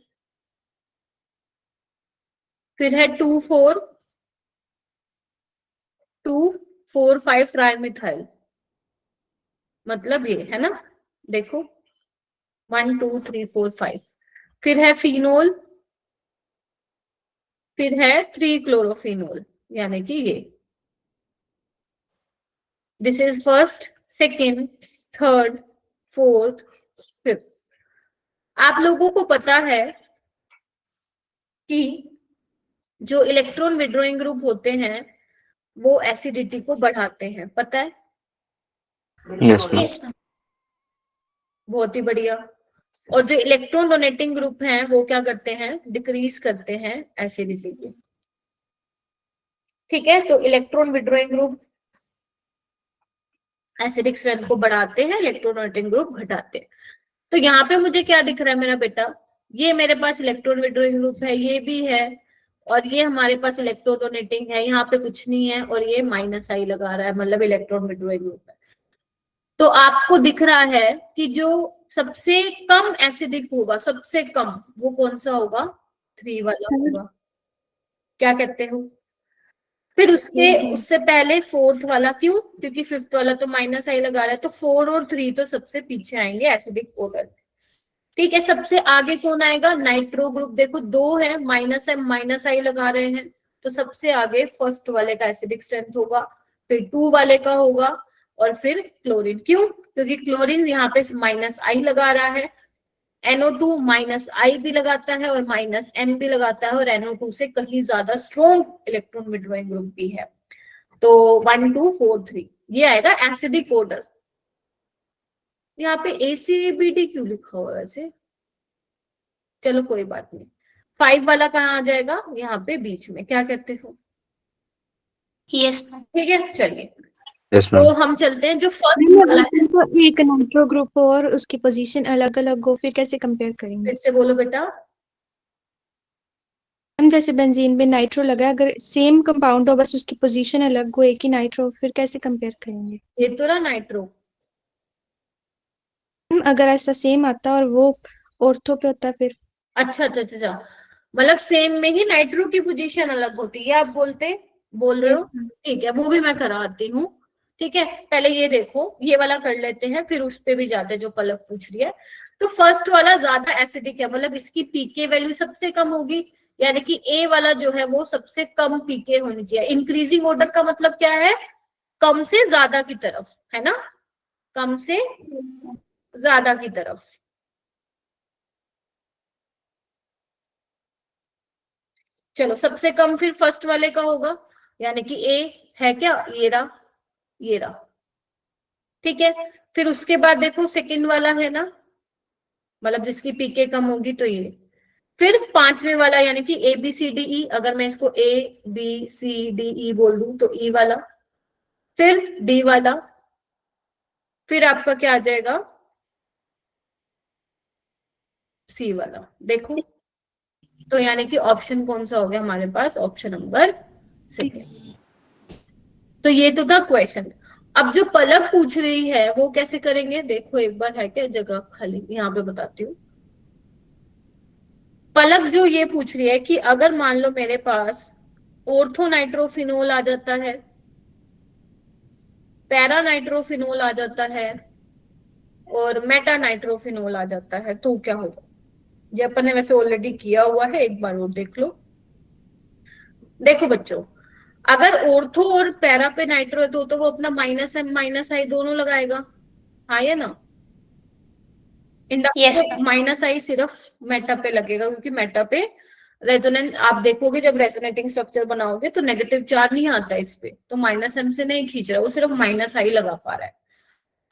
फिर है 2,4,5 ट्राइमिथाइल, मतलब ये है ना, देखो 1 2 3 4 5। फिर है फिनोल, फिर है 3 क्लोरोफिनोल, यानी कि ये। This is first, second, third, fourth, fifth. आप लोगों को पता है कि जो इलेक्ट्रॉन विड्रॉइंग ग्रुप होते हैं वो एसिडिटी को बढ़ाते हैं, पता है। Yes ma'am. Yes, ma'am. बहुत ही बढ़िया। और जो इलेक्ट्रॉन डोनेटिंग ग्रुप हैं वो क्या करते हैं, डिक्रीज करते हैं एसिडिटी को। ठीक है, तो electron withdrawing group acidic strength को बढ़ाते हैं, इलेक्ट्रॉन डोनेटिंग ग्रुप घटाते हैं। तो यहाँ पे मुझे क्या दिख रहा है मेरा बेटा, ये मेरे पास इलेक्ट्रॉन विड्रॉइंग ग्रुप है, ये भी है, और ये हमारे पास इलेक्ट्रॉन डोनेटिंग है, यहाँ पे कुछ नहीं है, और ये माइनस आई लगा रहा है, मतलब इलेक्ट्रॉन विड्रॉइंग ग्रुप है। तो आपको दिख रहा है कि जो सबसे कम एसिडिक होगा, सबसे कम, वो कौन सा होगा, 3 वाला होगा। क्या कहते हो। फिर उससे पहले 4th वाला, क्यों, क्योंकि 5th वाला तो माइनस आई लगा रहा है, तो 4 और 3 तो सबसे पीछे आएंगे एसिडिक ऑर्डर। ठीक है, सबसे आगे कौन आएगा, नाइट्रो ग्रुप। देखो 2 है, माइनस आई लगा रहे हैं, तो सबसे आगे फर्स्ट वाले का एसिडिक स्ट्रेंथ होगा, फिर 2 वाले का होगा, और फिर क्लोरीन। क्यों, क्योंकि क्लोरीन यहाँ पे माइनस आई लगा रहा है, NO2 माइनस आई भी लगाता है और माइनस M भी लगाता है, और NO2 से कहीं ज्यादा स्ट्रॉन्ग इलेक्ट्रॉन विड्रॉइंग ग्रुप भी है। तो 1 2 4 3 ये आएगा एसिडिक ऑर्डर। यहाँ पे ACBD क्यों लिखा हुआ है वैसे, चलो कोई बात नहीं। 5 वाला कहाँ आ जाएगा, यहाँ पे बीच में, क्या कहते हो। Yes, ma'am. ठीक है, चलिए यस तो मैम। हम चलते हैं जो फर्स्ट मैम वाला है। तो एक नाइट्रो ग्रुप हो और उसकी पोजीशन अलग अलग हो, फिर कैसे कंपेयर करेंगे। फिर से बोलो बेटा। हम जैसे बेंजीन में नाइट्रो लगा है, अगर सेम कंपाउंड हो बस उसकी पोजीशन अलग हो, एक ही नाइट्रो, फिर कैसे कंपेयर करेंगे। ये तो रहा नाइट्रो। अगर ऐसा सेम आता और वो ऑर्थो पे होता फिर। अच्छा अच्छा अच्छा अच्छा। मतलब सेम में ही नाइट्रो की पोजीशन अलग होती है, आप बोल रहे हो? Yes, ma'am. ठीक है, वो भी मैं कराती हूँ। ठीक है, पहले ये देखो, ये वाला कर लेते हैं, फिर उस पे भी जाते हैं जो पलक पूछ रही है। तो फर्स्ट वाला ज्यादा एसिडिक है, मतलब इसकी पीके वैल्यू सबसे कम होगी, यानी कि ए वाला जो है वो सबसे कम पीके होनी चाहिए। इंक्रीजिंग ऑर्डर का मतलब क्या है? कम से ज्यादा की तरफ, है ना? कम से ज्यादा की तरफ। चलो, सबसे कम फिर फर्स्ट वाले का होगा, यानी कि ए है क्या, ये रहा। ठीक है, फिर उसके बाद देखो सेकंड वाला है ना, मतलब जिसकी पीके कम होगी तो ये। फिर पांचवें वाला यानी कि A B C D E, अगर मैं इसको A B C D E बोल दूं तो ई वाला, फिर डी वाला, फिर आपका क्या आ जाएगा, सी वाला। देखो तो यानी कि ऑप्शन कौन सा हो गया हमारे पास, ऑप्शन नंबर सेकेंड। तो ये तो था क्वेश्चन। अब जो पलक पूछ रही है वो कैसे करेंगे, देखो एक बार है क्या जगह खाली, यहाँ पे बताती हूँ। पलक जो ये पूछ रही है कि अगर मान लो मेरे पास ऑर्थोनाइट्रोफिनोल आ जाता है, पैरानाइट्रोफिनोल आ जाता है और मेटानाइट्रोफिनोल आ जाता है, तो क्या होगा? ये अपन ने वैसे ऑलरेडी किया हुआ है, एक बार वो देख लो। देखो बच्चों, अगर ऑर्थो और पैरा पे नाइट्रो है तो वो अपना माइनस एम माइनस आई दोनों लगाएगा, हाँ या ना? Yes, inductor ma'am. माइनस आई सिर्फ मेटा पे लगेगा, क्योंकि मेटा पे रेजोनेंट, आप देखोगे जब रेजोनेटिंग स्ट्रक्चर बनाओगे तो नेगेटिव चार्ज नहीं आता इस पे, तो माइनस एम से नहीं खींच रहा, वो सिर्फ माइनस आई लगा पा रहा है।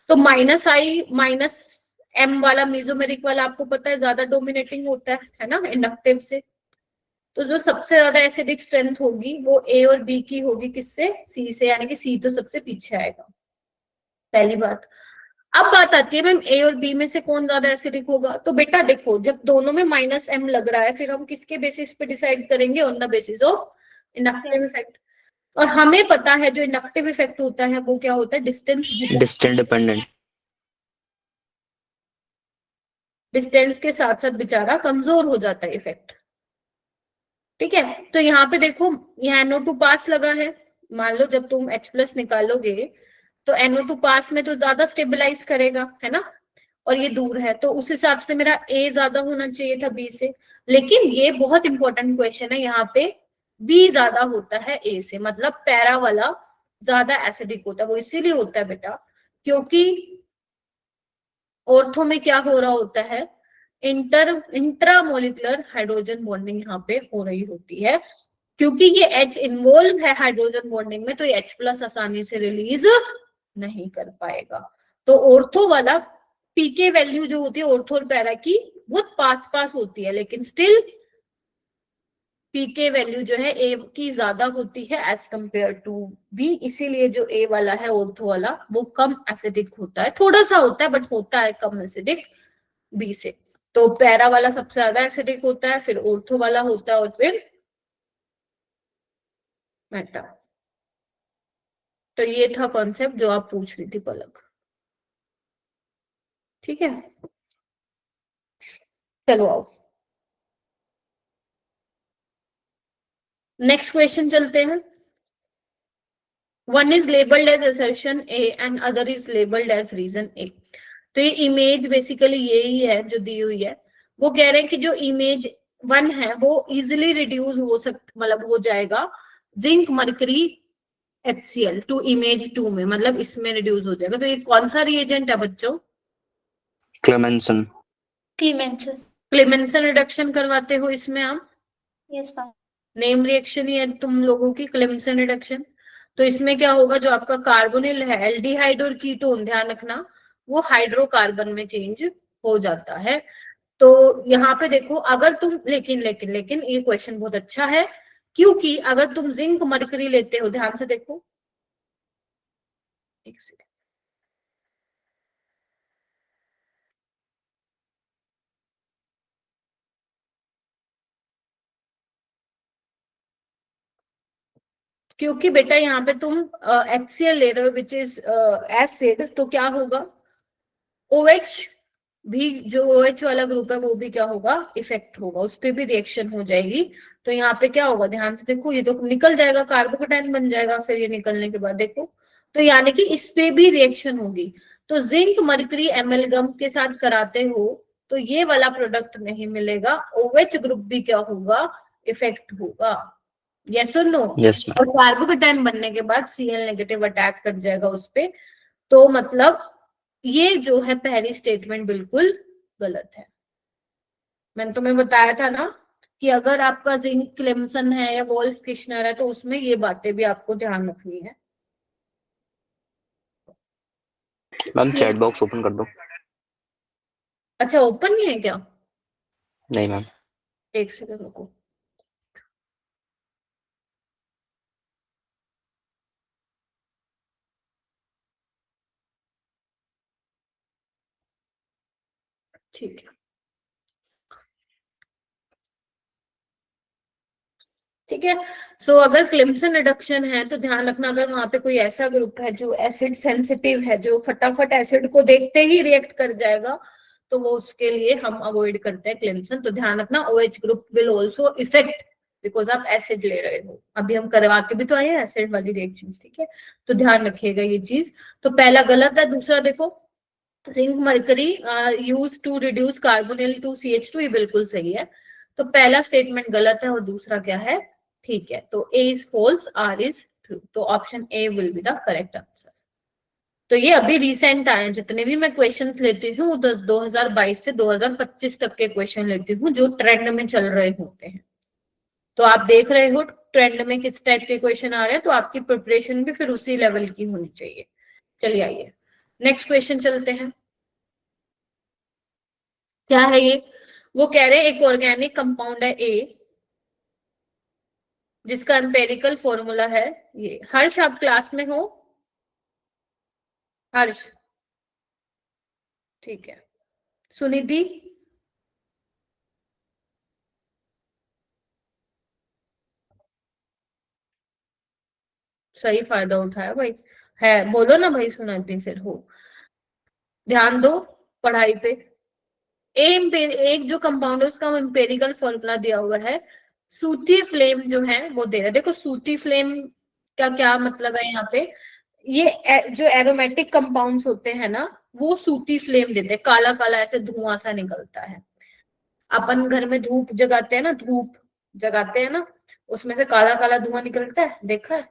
तो माइनस आई माइनस एम वाला मेसोमेरिक वाला आपको पता है ज्यादा डोमिनेटिंग होता है ना इंडक्टिव से। तो जो सबसे ज्यादा एसिडिक स्ट्रेंथ होगी वो ए और बी की होगी, किससे? सी से, यानी कि सी तो सबसे पीछे आएगा, पहली बात। अब बात आती है मैम ए और बी में से कौन ज्यादा एसिडिक होगा, तो बेटा देखो जब दोनों में माइनस एम लग रहा है फिर हम किसके बेसिस पे डिसाइड करेंगे? On the basis of inductive effect. और हमें पता है जो इंडक्टिव इफेक्ट होता है वो क्या होता है? डिस्टेंस डिस्टेंस डिस्टेंस के साथ साथ बेचारा कमजोर हो जाता है इफेक्ट। ठीक है, तो यहाँ पे देखो यहाँ NO2 पास लगा है, मान लो जब तुम H+ निकालोगे तो NO2 पास में तो ज्यादा स्टेबलाइज करेगा, है ना? और ये दूर है तो उस हिसाब से मेरा ए ज्यादा होना चाहिए था बी से, लेकिन ये बहुत इंपॉर्टेंट क्वेश्चन है, यहाँ पे बी ज्यादा होता है ए से, मतलब पैरा वाला ज्यादा एसिडिक होता है। वो इसीलिए होता है बेटा क्योंकि ऑर्थो में क्या हो रहा होता है, इंट्रामोलिकुलर हाइड्रोजन बॉन्डिंग यहाँ पे हो रही होती है। क्योंकि ये H इन्वॉल्व है हाइड्रोजन बॉन्डिंग में तो ये H+ आसानी से रिलीज नहीं कर पाएगा। तो ऑर्थो वाला पीके वैल्यू जो होती है ऑर्थो और पैरा की बहुत पास पास होती है, लेकिन स्टिल पीके वैल्यू जो है ए की ज्यादा होती है एज कंपेयर टू बी, इसीलिए जो ए वाला है ऑर्थो वाला वो कम एसिडिक होता है, थोड़ा सा होता है बट होता है कम एसिडिक बी से। तो पैरा वाला सबसे ज्यादा एसिडिक होता है, फिर ऑर्थो वाला होता है और फिर मेटा। तो ये था कॉन्सेप्ट जो आप पूछ रही थी पलक। ठीक है, चलो आओ नेक्स्ट क्वेश्चन चलते हैं। One is labelled as assertion A and other is labelled as reason A. तो ये इमेज बेसिकली यही है जो दी हुई है। वो कह रहे हैं कि जो इमेज 1 है वो इजिली रिड्यूस हो सकता, मतलब हो जाएगा zinc mercury HCl to image 2 में, मतलब इसमें रिड्यूस हो जाएगा। तो ये कौन सा रिएजेंट है बच्चों? क्लेमेंसन क्लेमेंसन रिडक्शन करवाते हो इसमें आप? Yes, ma'am. नेम रिएक्शन ही है तुम लोगों की क्लेमेंसन रिडक्शन। तो इसमें क्या होगा, जो आपका कार्बोनिल है एल्डिहाइड और कीटोन, ध्यान रखना वो हाइड्रोकार्बन में चेंज हो जाता है। तो यहाँ पे देखो अगर तुम लेकिन लेकिन लेकिन ये क्वेश्चन बहुत अच्छा है, क्योंकि अगर तुम जिंक मरकरी लेते हो, ध्यान से देखो एक सेकंड, क्योंकि बेटा यहाँ पे तुम HCl ले रहे हो विच इज एसिड, तो क्या होगा OH भी जो OH वाला ग्रुप है वो भी क्या होगा, इफेक्ट होगा, उस पर भी रिएक्शन हो जाएगी। तो यहाँ पे क्या होगा, ध्यान से देखो, ये तो निकल जाएगा, कार्बोकेटाइन बन जाएगा, फिर ये निकलने के बाद देखो, तो यानी कि इस पे भी रिएक्शन होगी। तो जिंक मरकरी एमेलगम के साथ कराते हो तो ये वाला प्रोडक्ट नहीं मिलेगा, OH ग्रुप भी क्या होगा, इफेक्ट होगा। यस और नो? Yes, ma'am. और कार्बोकेटाइन बनने के बाद Cl नेगेटिव अटैक कर जाएगा उस पे। तो मतलब ये जो है पहली स्टेटमेंट बिल्कुल गलत है। मैंने तुम्हें बताया था ना कि अगर आपका जिंक क्लिम्सन है या वोल्फ किश्नर है तो उसमें ये बातें भी आपको ध्यान रखनी है। मैम चैट बॉक्स ओपन कर दो। अच्छा, ओपन नहीं है क्या? नहीं मैम। एक सेकंड रुको। ठीक है, ठीक है। सो अगर क्लिम्सन रिडक्शन है तो ध्यान रखना, अगर वहां पे कोई ऐसा ग्रुप है जो एसिड सेंसिटिव है, जो फटाफट एसिड को देखते ही रिएक्ट कर जाएगा, तो वो उसके लिए हम अवॉइड करते हैं क्लिम्सन। तो ध्यान रखना, OH group will also effect because आप एसिड ले रहे हो। अभी हम करवा के भी तो आए हैं एसिड वाली रिएक्शंस, ठीक है, तो ध्यान रखिएगा ये चीज। तो पहला गलत है। दूसरा देखो, zinc mercury use to reduce carbonyl to CH2, ये बिल्कुल सही है। तो पहला स्टेटमेंट गलत है और दूसरा क्या है, ठीक है। तो A is false, R is true, तो option A will be the correct answer. तो ये अभी रिसेंट आए हैं, जितने भी मैं क्वेश्चन लेती हूँ 2022 से 2025 तक के क्वेश्चन लेती हूँ जो ट्रेंड में चल रहे होते हैं। तो आप देख रहे हो ट्रेंड में किस टाइप के क्वेश्चन आ रहे हैं, तो आपकी प्रिपरेशन भी फिर उसी लेवल की होनी चाहिए। चलिए आइए नेक्स्ट क्वेश्चन चलते हैं। क्या है ये? वो कह रहे हैं एक ऑर्गेनिक कंपाउंड है A जिसका एम्पेरिकल फॉर्मूला है ये। हर्ष आप क्लास में हो? हर्ष, ठीक है। सुनिधि, सही फायदा उठाया भाई, है बोलो ना भाई, सुनिधि फिर हो। ध्यान दो पढ़ाई पे। एक जो कंपाउंड है उसका एम्पेरिकल फॉर्मूला दिया हुआ है। सूटी फ्लेम जो है वो दे रहा है। देखो सूटी फ्लेम का क्या मतलब है यहाँ पे, ये जो एरोमेटिक कंपाउंड्स होते हैं ना वो सूटी फ्लेम देते हैं, काला काला ऐसे धुआं सा निकलता है। अपन घर में धूप जगाते हैं ना, धूप जगाते हैं ना, उसमें से काला काला धुआं निकलता है, देखा है?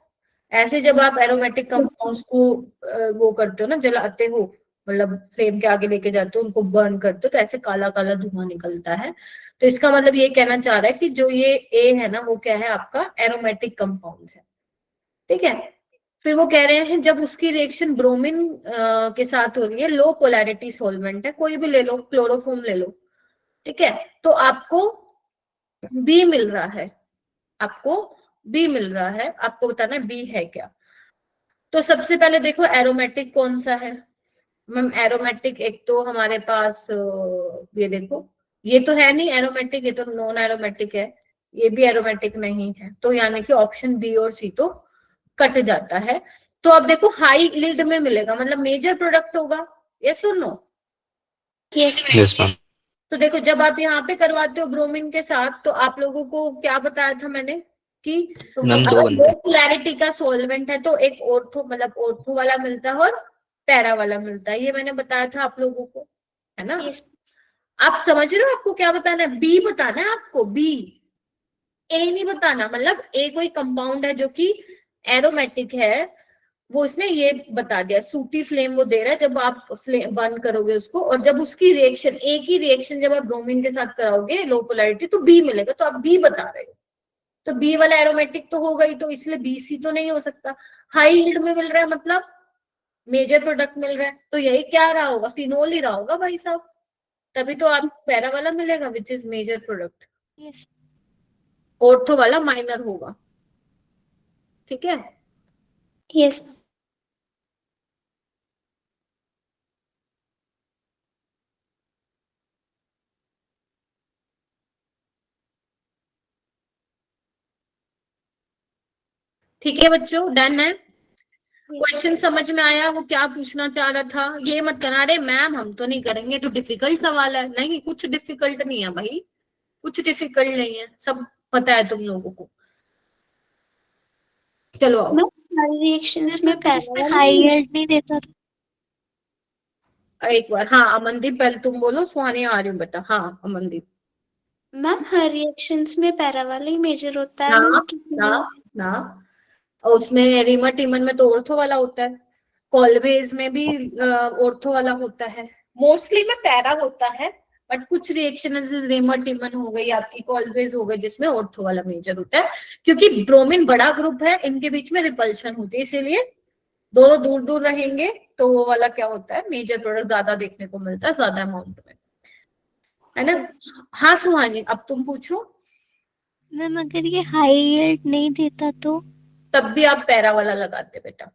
ऐसे जब आप एरोमेटिक कंपाउंड्स को वो करते हो ना, जलाते हो, मतलब फ्लेम के आगे लेके जाते हो, उनको बर्न करते हो, तो ऐसे काला काला धुआं निकलता है। तो इसका मतलब ये कहना चाह रहा है कि जो ये ए है ना वो क्या है, आपका एरोमेटिक कंपाउंड है, ठीक है। फिर वो कह रहे हैं जब उसकी रिएक्शन ब्रोमीन के साथ हो रही है, लो पोलैरिटी सॉल्वेंट है, कोई भी ले लो, क्लोरोफॉर्म ले लो, ठीक है, तो आपको बी मिल रहा है, आपको बी मिल रहा है, आपको बताना है बी है क्या। तो सबसे पहले देखो एरोमेटिक कौन सा है। मैम एरोमेटिक एक तो हमारे पास ये देखो, ये तो है नहीं एरोमेटिक, ये तो नॉन एरोमेटिक है, ये भी एरोमेटिक नहीं है, तो यानी कि ऑप्शन बी और सी तो कट जाता है। तो अब देखो हाई यील्ड में मिलेगा, मतलब मेजर प्रोडक्ट होगा, यस और नो? Yes yes ma'am. तो देखो जब आप यहाँ पे करवाते हो ब्रोमीन के साथ, तो आप लोगों को क्या बताया था मैंने कि मैम दो अगर बनते लो हैं। पोलैरिटी का सॉल्वेंट है तो एक ऑर्थो मतलब ऑर्थो वाला मिलता है और पैरा वाला मिलता है, ये मैंने बताया था आप लोगों को, है ना? यस आप समझ रहे हो आपको क्या बताना है? बी बताना है आपको, बी, ए नहीं बताना। मतलब ए कोई कंपाउंड है जो कि एरोमेटिक है, वो इसने ये बता दिया, सूटी फ्लेम वो दे रहा है जब आप फ्लेम बर्न करोगे उसको, और जब उसकी रिएक्शन, एक ही रिएक्शन जब आप ब्रोमीन के साथ कराओगे लो पोलैरिटी तो बी मिलेगा, तो आप बी बता रहे हो। तो बी वाला एरोमेटिक तो होगा ही, तो इसलिए बी सी तो नहीं हो सकता। हाई यील्ड में मिल रहा है मतलब मेजर प्रोडक्ट मिल रहा है, तो यही क्या रहा होगा, फिनोल ही रहा होगा भाई साहब, तभी तो आपको पैरा वाला मिलेगा which is major product, yes ortho वाला माइनर होगा, ठीक है। यस ठीक है बच्चों, डन है। क्वेश्चन समझ में आया वो क्या पूछना चाह रहा था? ये मत करना अरे मैम हम तो नहीं करेंगे, तो डिफिकल्ट सवाल है। नहीं, कुछ डिफिकल्ट नहीं है भाई, कुछ डिफिकल्ट नहीं है, सब पता है तुम लोगों को। चलो आओ। मैम रिएक्शंस में पैरा हाई यील्ड नहीं देता था। एक बार हाँ अमनदीप, पहले तुम बोलो, सुहानी आ रही हूँ बेटा। हाँ अमनदीप। मैम हर रिएक्शंस में पैरा वाला ही मेजर होता है ना मैम। ना ना, और उसमें रीमा टीमन में तो ऑर्थो वाला होता है, कॉलवेज में भी ऑर्थो वाला होता है, मोस्टली में पैरा होता है, बट कुछ रिएक्शन जैसे रीमा टीमन हो गई आपकी, कॉलवेज हो गई, जिसमें ऑर्थो वाला मेजर होता है, क्योंकि ब्रोमीन बड़ा ग्रुप है, इनके बीच में रिपल्शन होती है, इसीलिए दोनों दूर दूर रहेंगे तो वो वाला क्या होता है, मेजर प्रोडक्ट ज्यादा देखने को मिलता है, ज्यादा अमाउंट में, है ना। हाँ सुहानी अब तुम पूछो। मैम अगर ये हाई यील्ड नहीं देता तो? तब भी आप पैरा वाला लगाते बेटा,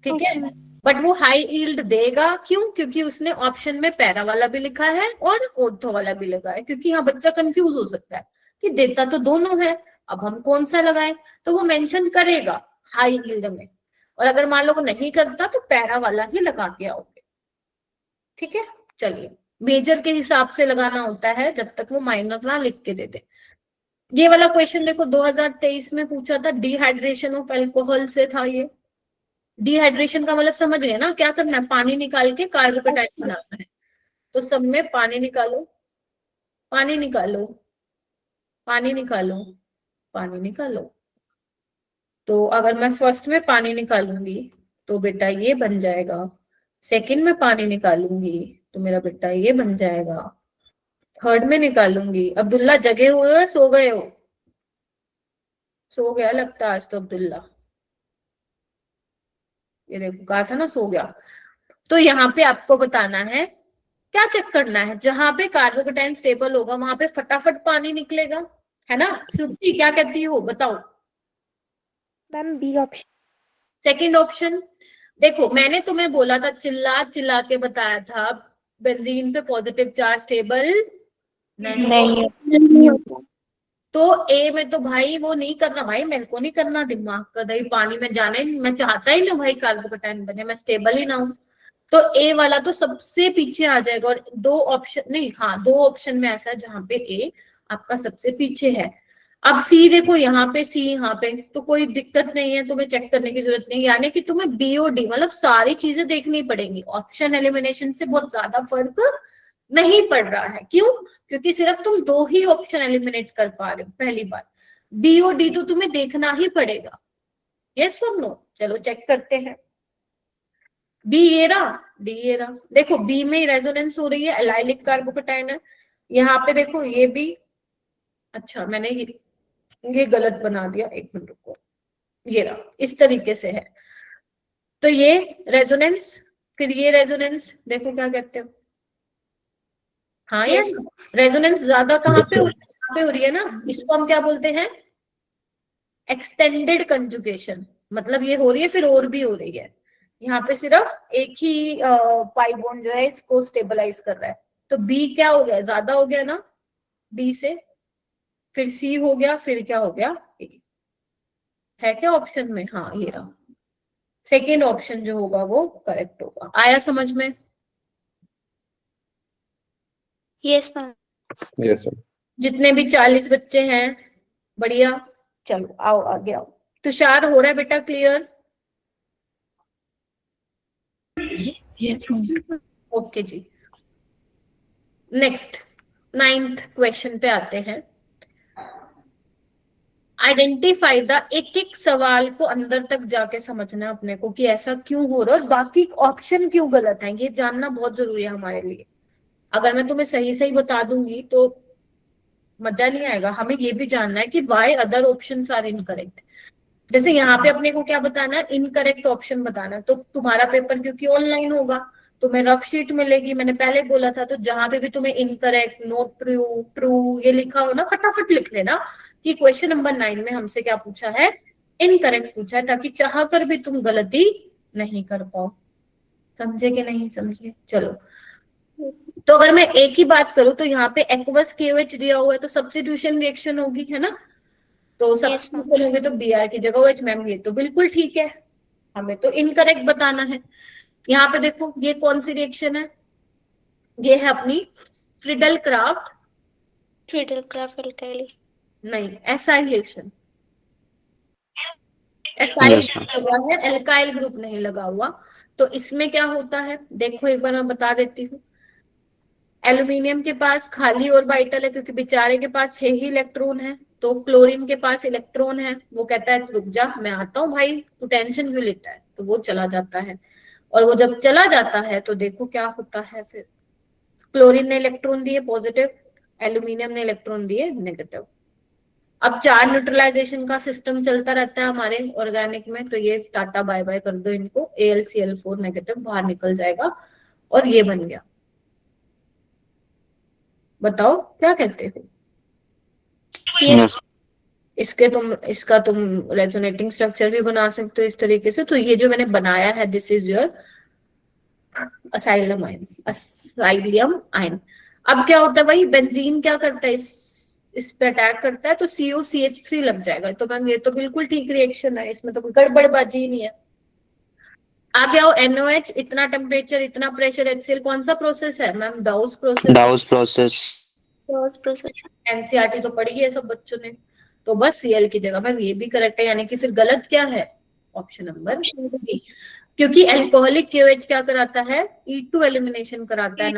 ठीक है। Okay, बट वो हाई यील्ड देगा क्यों? क्योंकि उसने ऑप्शन में पैरा वाला भी लिखा है और ऑर्थो वाला भी लगा है, क्योंकि यहाँ बच्चा कंफ्यूज हो सकता है कि देता तो दोनों है, अब हम कौन सा लगाएं, तो वो मेंशन करेगा हाई यील्ड में, और अगर मान लो वो नहीं करता तो पैरा वाला ही लगा के आओगे, ठीक है। चलिए, मेजर के हिसाब से लगाना होता है जब तक वो माइनर ना लिख के दे दे। ये वाला क्वेश्चन देखो 2023 में पूछा था, डिहाइड्रेशन ऑफ अल्कोहल से था ये। डिहाइड्रेशन का मतलब समझ गए ना, क्या करना है, पानी निकाल के कार्बोकेटाइन बनाना है। तो सब में पानी निकालो, पानी निकालो, पानी निकालो, पानी निकालो। तो अगर मैं फर्स्ट में पानी निकालूंगी तो बेटा ये बन जाएगा, सेकंड में पानी निकालूंगी तो मेरा बेटा ये बन जाएगा, थर्ड में निकालूंगी। अब्दुल्ला जगे हुए हो, सो गए हो? सो गया लगता है आज तो अब्दुल्ला, ये देखो कहा था ना सो गया। तो यहाँ पे आपको बताना है, क्या चेक करना है, जहां पे कार्बोकेटाइन स्टेबल होगा वहां पे फटाफट पानी निकलेगा, है ना। श्रुति क्या कहती हो बताओ? Ma'am B option. Second option, देखो मैंने तुम्हें बोला था, चिल्ला चिल्ला के बताया था, बेंजीन पे पॉजिटिव चार्ज स्टेबल नहीं होता। तो ए में तो भाई वो नहीं करना, भाई मेरे को नहीं करना, दिमाग का दही पानी में जाने, मैं चाहता ही नहीं भाई कार्बोकेटाइन बने, मैं स्टेबल ही ना हूं। तो ए वाला तो सबसे पीछे आ जाएगा, और दो ऑप्शन नहीं, हाँ दो ऑप्शन में ऐसा है जहां पे ए आपका सबसे पीछे है। अब सी देखो, यहाँ पे सी, यहाँ पे तो कोई दिक्कत नहीं है, तुम्हें चेक करने की जरूरत नहीं, यानी कि तुम्हें बी और डी मतलब सारी चीजें देखनी पड़ेंगी, ऑप्शन एलिमिनेशन से बहुत ज्यादा फर्क नहीं पड़ रहा है। क्यों? क्योंकि सिर्फ तुम दो ही ऑप्शन एलिमिनेट कर पा रहे हो पहली बार, बी और डी तो तुम्हें देखना ही पड़ेगा, यस और नो। चलो चेक करते हैं, बी ये रहा, डी ये रहा। देखो बी में रेजोनेंस हो रही है, एलाइलिक कार्बोकेटाइन है, यहाँ पे देखो ये भी, अच्छा मैंने ये गलत बना दिया, एक मिनट रुको, ये रहा, इस तरीके से है। तो ये रेजोनेंस, फिर ये रेजोनेंस, देखो क्या कहते हो, हाँ ये Yes. रेजोनेंस ज्यादा कहाँ पे हो रही है ना, इसको हम क्या बोलते हैं, एक्सटेंडेड कंजुगेशन, मतलब ये हो रही है फिर और भी हो रही है, यहाँ पे सिर्फ एक ही पाई बॉन्ड जो है इसको स्टेबलाइज कर रहा है। तो बी क्या हो गया, ज्यादा हो गया ना बी से, फिर सी हो गया, फिर क्या हो गया ए। है क्या ऑप्शन में, हाँ ये रहा, सेकेंड ऑप्शन जो होगा वो करेक्ट होगा। आया समझ में? Yes ma'am. Yes sir. जितने भी 40 बच्चे हैं, बढ़िया, चलो आओ आगे आओ। तुषार हो रहा है बेटा क्लियर? ओके जी, नेक्स्ट 9th क्वेश्चन पे आते हैं। आइडेंटिफाई द, एक एक सवाल को अंदर तक जाके समझना है अपने को कि ऐसा क्यों हो रहा है और बाकी ऑप्शन क्यों गलत है, ये जानना बहुत जरूरी है हमारे लिए। अगर मैं तुम्हें सही सही बता दूंगी तो मजा नहीं आएगा, हमें ये भी जानना है कि why other options are incorrect. जैसे यहाँ पे अपने को क्या बताना है, इनकरेक्ट ऑप्शन बताना है। तो तुम्हारा पेपर क्योंकि ऑनलाइन होगा तुम्हें रफ शीट मिलेगी, मैंने पहले बोला था, तो जहां पे भी तुम्हें इनकरेक्ट, नॉट ट्रू, ट्रू ये लिखा हो ना, फटाफट लिख लेना कि क्वेश्चन नंबर 9 में हमसे क्या पूछा है, इनकरेक्ट पूछा है, ताकि चाह कर भी तुम गलती नहीं कर पाओ। समझे कि नहीं समझे? चलो, तो अगर मैं एक ही बात करूं तो यहाँ पे एक्वस KOH दिया हुआ है तो सब्स्टिट्यूशन रिएक्शन होगी, है ना। तो सब्स्टिट्यूशन होगी तो BR की जगह OH, मैम ये तो बिल्कुल ठीक है, हमें तो इनकरेक्ट बताना है। यहाँ पे देखो ये कौन सी रिएक्शन है, ये है अपनी फ्रिडल क्राफ्ट, ट्रिडल क्राफ्ट अल्काइल। नहीं एसाइलेशन, एसाइल Yes, ma'am. लगा है, एल्काइल ग्रुप नहीं लगा हुआ। तो इसमें क्या होता है देखो एक बार मैं बता देती हूँ। एल्यूमिनियम के पास खाली ऑर्बिटल है क्योंकि बेचारे के पास 6 ही इलेक्ट्रॉन है, तो क्लोरीन के पास इलेक्ट्रॉन है, वो कहता है रुक जा मैं आता हूँ भाई, तू टेंशन क्यों लेता है, तो वो चला जाता है। और वो जब चला जाता है तो देखो क्या होता है फिर, क्लोरीन ने इलेक्ट्रॉन दिए पॉजिटिव, एल्यूमिनियम ने इलेक्ट्रॉन दिए नेगेटिव। अब चार्ज न्यूट्रलाइजेशन का सिस्टम चलता रहता है हमारे ऑर्गेनिक में, तो ये टाटा बाय बाय कर दो इनको, AlCl4 नेगेटिव बाहर निकल जाएगा और ये बन गया। बताओ क्या कहते हो? Yes. इसका तुम रेजोनेटिंग स्ट्रक्चर भी बना सकते हो इस तरीके से। तो ये जो मैंने बनाया है this is your acylium ion, acylium ion. अब क्या होता है भाई, बेंजीन क्या करता है, इस पे अटैक करता है तो COCH3 लग जाएगा। तो मैम ये तो बिल्कुल ठीक रिएक्शन है, इसमें तो कोई गड़बड़बाजी ही नहीं है। आगे आओ, NOH, इतना टेम्परेचर इतना प्रेशर, HCl, कौन सा प्रोसेस है ma'am? डाउस process. Dawes process. Process. NCERT तो पढ़ी है सब बच्चों ने। तो बस Cl की जगह मैम ये भी करेक्ट है, यानी कि फिर गलत क्या है, ऑप्शन नंबर बी। क्योंकि एल्कोहलिक KOH क्या कराता है, E2 एलिमिनेशन कराता है,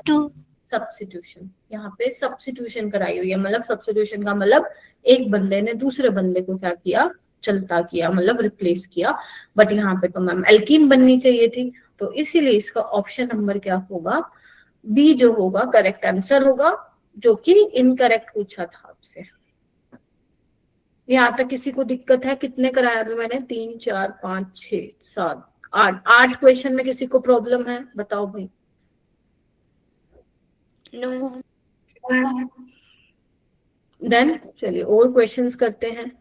सब्स्टिट्यूशन। यहाँ पे सब्स्टिट्यूशन कराई हुई है, मतलब सब्स्टिट्यूशन का मतलब एक बंदे ने दूसरे बंदे को क्या किया, चलता किया, मतलब रिप्लेस किया। बट यहाँ पे तो मैम एल्कीन बननी चाहिए थी, तो इसीलिए इसका ऑप्शन नंबर क्या होगा, बी जो होगा करेक्ट आंसर होगा, जो कि इनकरेक्ट पूछा था आपसे। यहाँ तक किसी को दिक्कत है? कितने कराया अभी मैंने? 3 4 5 6 7 8 8 क्वेश्चन में किसी को प्रॉब्लम है? बताओ भाई। नो। देन चलिए और क्वेश्चंस करते हैं,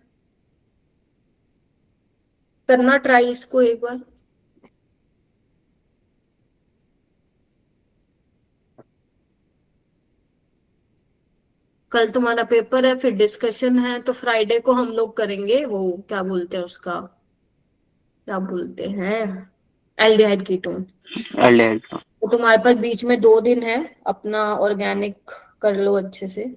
करना ट्राई इसको एक बार। कल तुम्हारा पेपर है, फिर डिस्कशन है, तो फ्राइडे को हम लोग करेंगे वो क्या बोलते हैं उसका, क्या बोलते हैं, एल्डिहाइड कीटोन। Aldehyde. तो तुम्हारे पास बीच में 2 दिन है, अपना ऑर्गेनिक कर लो अच्छे से।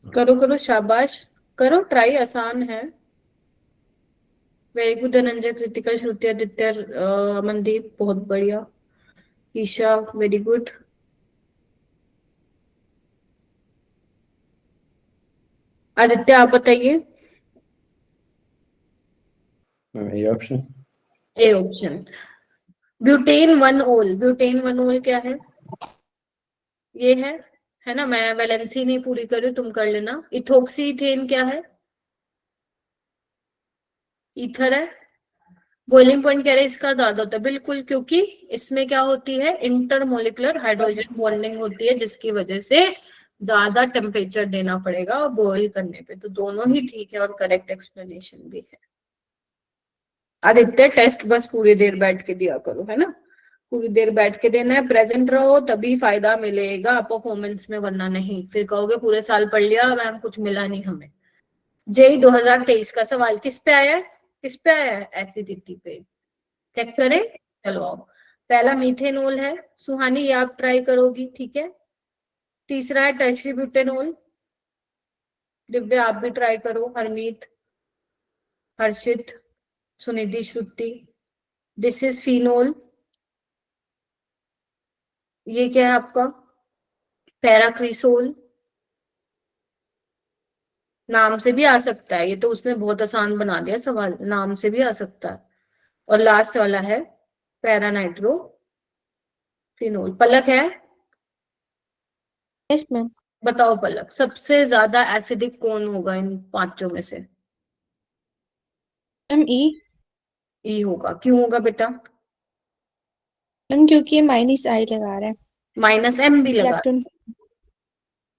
करो करो शाबाश, करो ट्राई, आसान है। वेरी गुड धनंजय, कृतिका, श्रुति, आदित्य, मनदीप, बहुत बढ़िया। Isha very good. आदित्य आप बताइए। A option. A option, butane 1-ओल। ब्यूटेन 1-ओल क्या है, ये है ना, मैं वैलेंसी नहीं पूरी कर रही, तुम कर लेना। इथोक्सी इथेन क्या है, ईथर है। बॉइलिंग पॉइंट कह रहे हैं इसका ज्यादा होता है, बिल्कुल, क्योंकि इसमें क्या होती है, इंटरमोलिकुलर हाइड्रोजन बॉन्डिंग होती है, जिसकी वजह से ज्यादा टेम्परेचर देना पड़ेगा बॉईल करने पे। तो दोनों ही ठीक है और करेक्ट एक्सप्लेनेशन भी है। आदित्य टेस्ट बस पूरी देर बैठ के दिया करो, है ना, पूरी देर बैठ के देना है, प्रेजेंट रहो तभी फायदा मिलेगा परफॉर्मेंस में, वरना नहीं फिर कहोगे पूरे साल पढ़ लिया मैम कुछ मिला नहीं हमें। जेई 2023 का सवाल किस पे आया है, किस पे आया है, एसिडिटी पे। चेक करें, चलो आओ। पहला मीथेनॉल है, सुहानी ये आप ट्राई करोगी, ठीक है। तीसरा है टर्शरी ब्यूटेनॉल, दिव्या आप भी ट्राई करो, हरमीत, हर्षित, सुनिधि, श्रुति। दिस इज फिनोल, ये क्या है आपका, पैराक्रिसोल, नाम से भी आ सकता है, ये तो उसने बहुत आसान बना दिया सवाल, नाम से भी आ सकता है। और लास्ट वाला है पैरानाइट्रो फिनोल। पलक है, यस मैम। बताओ पलक, सबसे ज्यादा एसिडिक कौन होगा इन पांचों में से? मैम ई। ई होगा, क्यों होगा बेटा? मैम क्योंकि ये माइनस आई लगा रहा है, -M भी लगा, इलेक्ट्रॉन।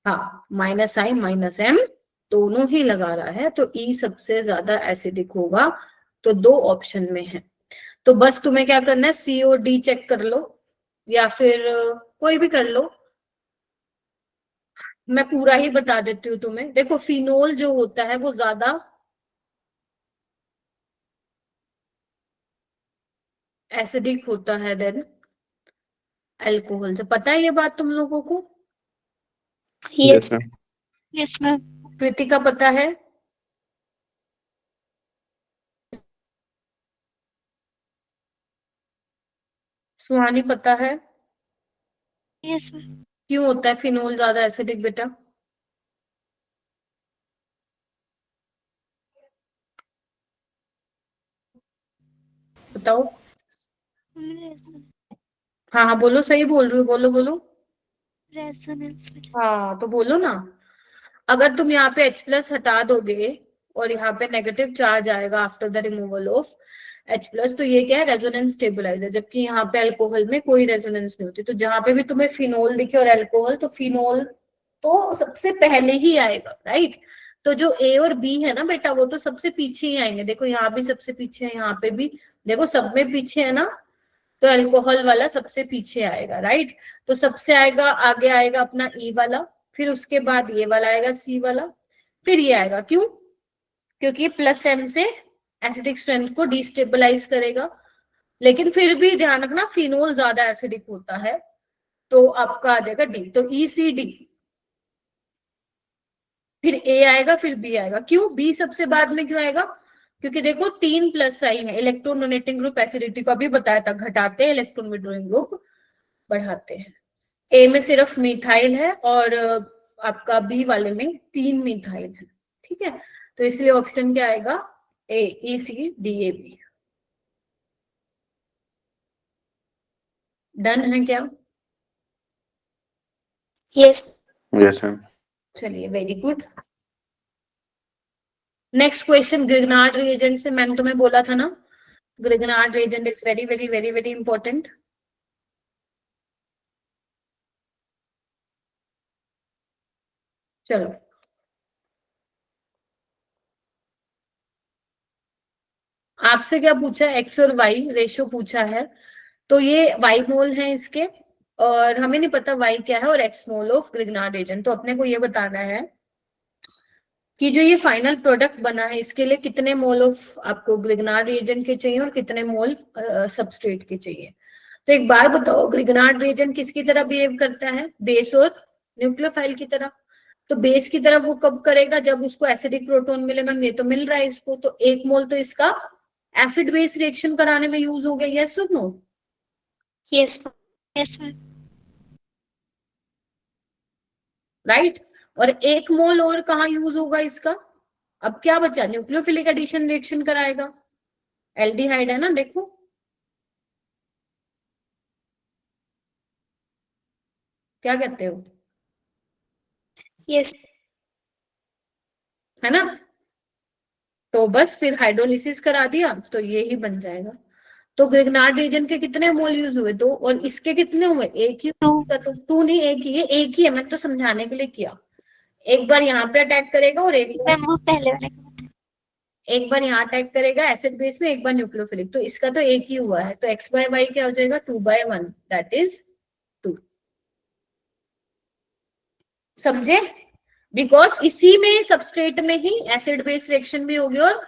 हाँ, -I, -M दोनों ही लगा रहा है, तो E सबसे ज्यादा एसिडिक होगा। तो 2 ऑप्शन में है। तो बस तुम्हें क्या करना है, C और D चेक कर लो, या फिर कोई भी कर लो। मैं पूरा ही बता देती हूँ तुम्हें। देखो, फिनोल जो होता है वो ज्यादा एसिडिक होता है देन अल्कोहल से। पता है ये बात तुम लोगों को? Yes, ma'am. Yes ma'am. Kritika पता है? सुहानी पता है? Yes ma'am. क्यों होता है फिनोल ज्यादा एसिडिक बेटा? बताओ। हाँ हाँ बोलो, सही बोल रही हो, बोलो बोलो। रेजोनेंस में। हाँ तो बोलो ना। अगर तुम यहाँ पे H+ हटा दोगे और यहाँ पे नेगेटिव चार्ज आएगा after the removal of H+, तो ये क्या है, रेजोनेंस स्टेबलाइजर। जबकि यहाँ पे अल्कोहल में कोई रेजोनेंस नहीं होती। तो जहां पे भी तुम्हें फिनोल दिखे और अल्कोहल, तो फिनोल तो सबसे पहले ही आएगा, राइट। तो जो A और B है ना बेटा, वो तो सबसे पीछे ही आएंगे। देखो यहाँ भी सबसे पीछे है, यहाँ पे भी देखो, सब में पीछे है ना। तो अल्कोहल वाला सबसे पीछे आएगा, राइट। तो सबसे आएगा, आगे आएगा अपना E वाला, फिर उसके बाद ये वाला आएगा C वाला, फिर ये आएगा। क्यों? क्योंकि +M से एसिडिक स्ट्रेंथ को डिस्टेबलाइज करेगा। लेकिन फिर भी ध्यान रखना, फिनोल ज्यादा एसिडिक होता है। तो आपका आ जाएगा D। तो ECD, फिर A आएगा, फिर B आएगा। क्यों B सबसे बाद में क्यों आएगा? क्योंकि देखो 3 +I है, इलेक्ट्रॉन डोनेटिंग ग्रुप एसिडिटी को अभी बताया था, घटाते हैं, इलेक्ट्रॉन विड्रॉइंग ग्रुप बढ़ाते हैं। ए में सिर्फ मिथाइल है और आपका बी वाले में 3 मिथाइल है, ठीक है। तो इसलिए ऑप्शन क्या आएगा, AECDAB। डन है क्या? यस। Yes, ma'am. चलिए, very good. Next question Grignard reagent से। मैंने तुम्हें बोला था ना, Grignard reagent is very very very very important. चलो, आपसे क्या पूछा है, एक्स और वाई रेशो पूछा है। तो ये वाई मोल है इसके, और हमें नहीं पता वाई क्या है, और x mole of Grignard agent. तो अपने को ये बताना है कि जो ये फाइनल प्रोडक्ट बना है, इसके लिए कितने मोल ऑफ आपको ग्रिग्नार्ड रिएजेंट के चाहिए और कितने मोल सबस्ट्रेट के चाहिए। तो एक बार बताओ, ग्रिग्नार्ड रिएजेंट किसकी तरह बिहेव करता है, बेस और न्यूक्लियोफाइल की तरह। तो बेस की तरह वो कब करेगा, जब उसको एसिडिक प्रोटॉन मिले। मैम ये तो मिल रहा है इसको, तो 1 मोल तो इसका एसिड बेस रिएक्शन कराने में यूज हो गया। यस और no? Yes. Yes ma'am. Right. और 1 मोल और कहाँ यूज होगा इसका? अब क्या बचा, न्यूक्लियोफिलिक एडिशन रिएक्शन कराएगा। एल्डिहाइड है ना, देखो। क्या कहते हो? यस। है ना। तो बस फिर हाइड्रोलिसिस करा दिया तो ये ही बन जाएगा। तो ग्रिग्नार्ड रीजन के कितने मोल यूज हुए, 2, और इसके कितने हुए, एक ही। तो 2 नहीं, एक ही है, एक ही है, मैंने तो समझाने के लिए किया। एक बार यहाँ पे अटैक करेगा और एक बार, मैम वो पहले वाले का बताया। एक बार यहाँ अटैक करेगा एसिड बेस में, एक बार न्यूक्लियोफिलिक। तो इसका तो एक ही हुआ है। तो x/y क्या हो जाएगा, 2/1, दैट इज 2। समझे? बिकॉज इसी में सबस्ट्रेट में ही एसिड बेस रिएक्शन भी होगी और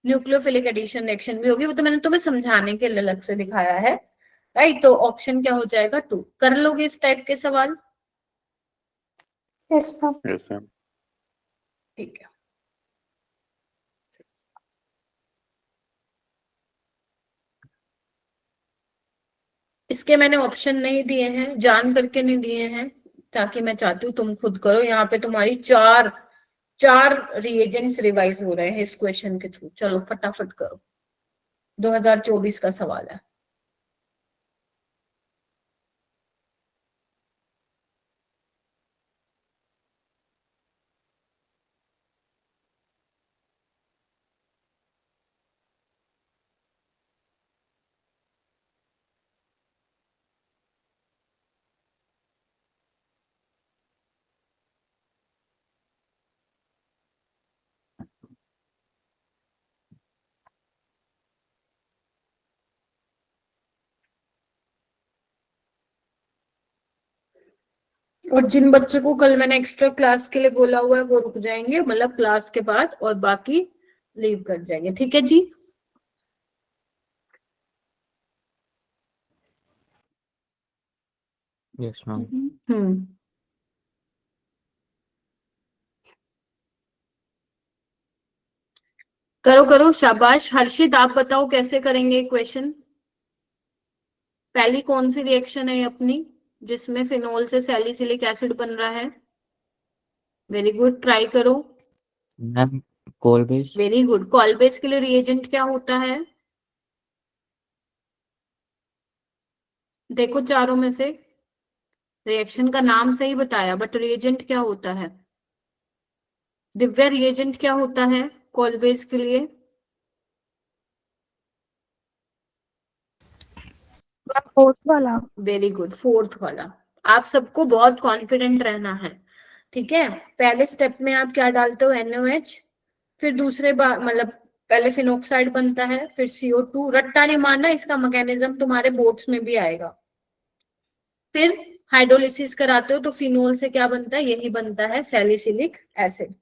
न्यूक्लियोफिलिक एडिशन रिएक्शन भी होगी। वो तो मैंने तुम्हें समझाने के लिए अलग से दिखाया है, राइट। तो ऑप्शन क्या हो जाएगा, 2। कर लोगे इस टाइप के सवाल? Yes ma'am. Yes, ma'am. ठीक है। इसके मैंने ऑप्शन नहीं दिए हैं, जान करके नहीं दिए हैं, ताकि मैं चाहती हूँ तुम खुद करो। यहाँ पे तुम्हारी चार रिएजेंट्स रिवाइज हो रहे हैं इस क्वेश्चन के थ्रू। चलो फटाफट करो, 2024 का सवाल है। और जिन बच्चों को कल मैंने एक्स्ट्रा क्लास के लिए बोला हुआ है वो रुक जाएंगे, मतलब क्लास के बाद, और बाकी लीव कर जाएंगे। ठीक है जी। Yes, ma'am. हम्म, करो करो, शाबाश। हर्षित आप बताओ कैसे करेंगे क्वेश्चन। पहली कौन सी रिएक्शन है अपनी जिसमें फिनोल से सैलिसिलिक एसिड बन रहा है? वेरी गुड, ट्राई करो। Ma'am, coal base. Very good. Kolbe's के लिए रिएजेंट क्या होता है? देखो चारों में से, रिएक्शन का नाम सही बताया बट रिएजेंट क्या होता है? दिव्या, रिएजेंट क्या होता है कॉलबेस के लिए? फोर्थ वाला। वेरी गुड, फोर्थ वाला। आप सबको बहुत कॉन्फिडेंट रहना है, ठीक है। पहले स्टेप में आप क्या डालते हो? NaOH। फिर दूसरे बार मतलब पहले फिनोक्साइड बनता है, फिर CO2। रट्टा नहीं मारना, इसका मैकेनिज्म तुम्हारे बोर्ड्स में भी आएगा। फिर हाइड्रोलिसिस कराते हो तो फिनोल से क्या बनता है? यही बनता है, सैलिसिलिक एसिड।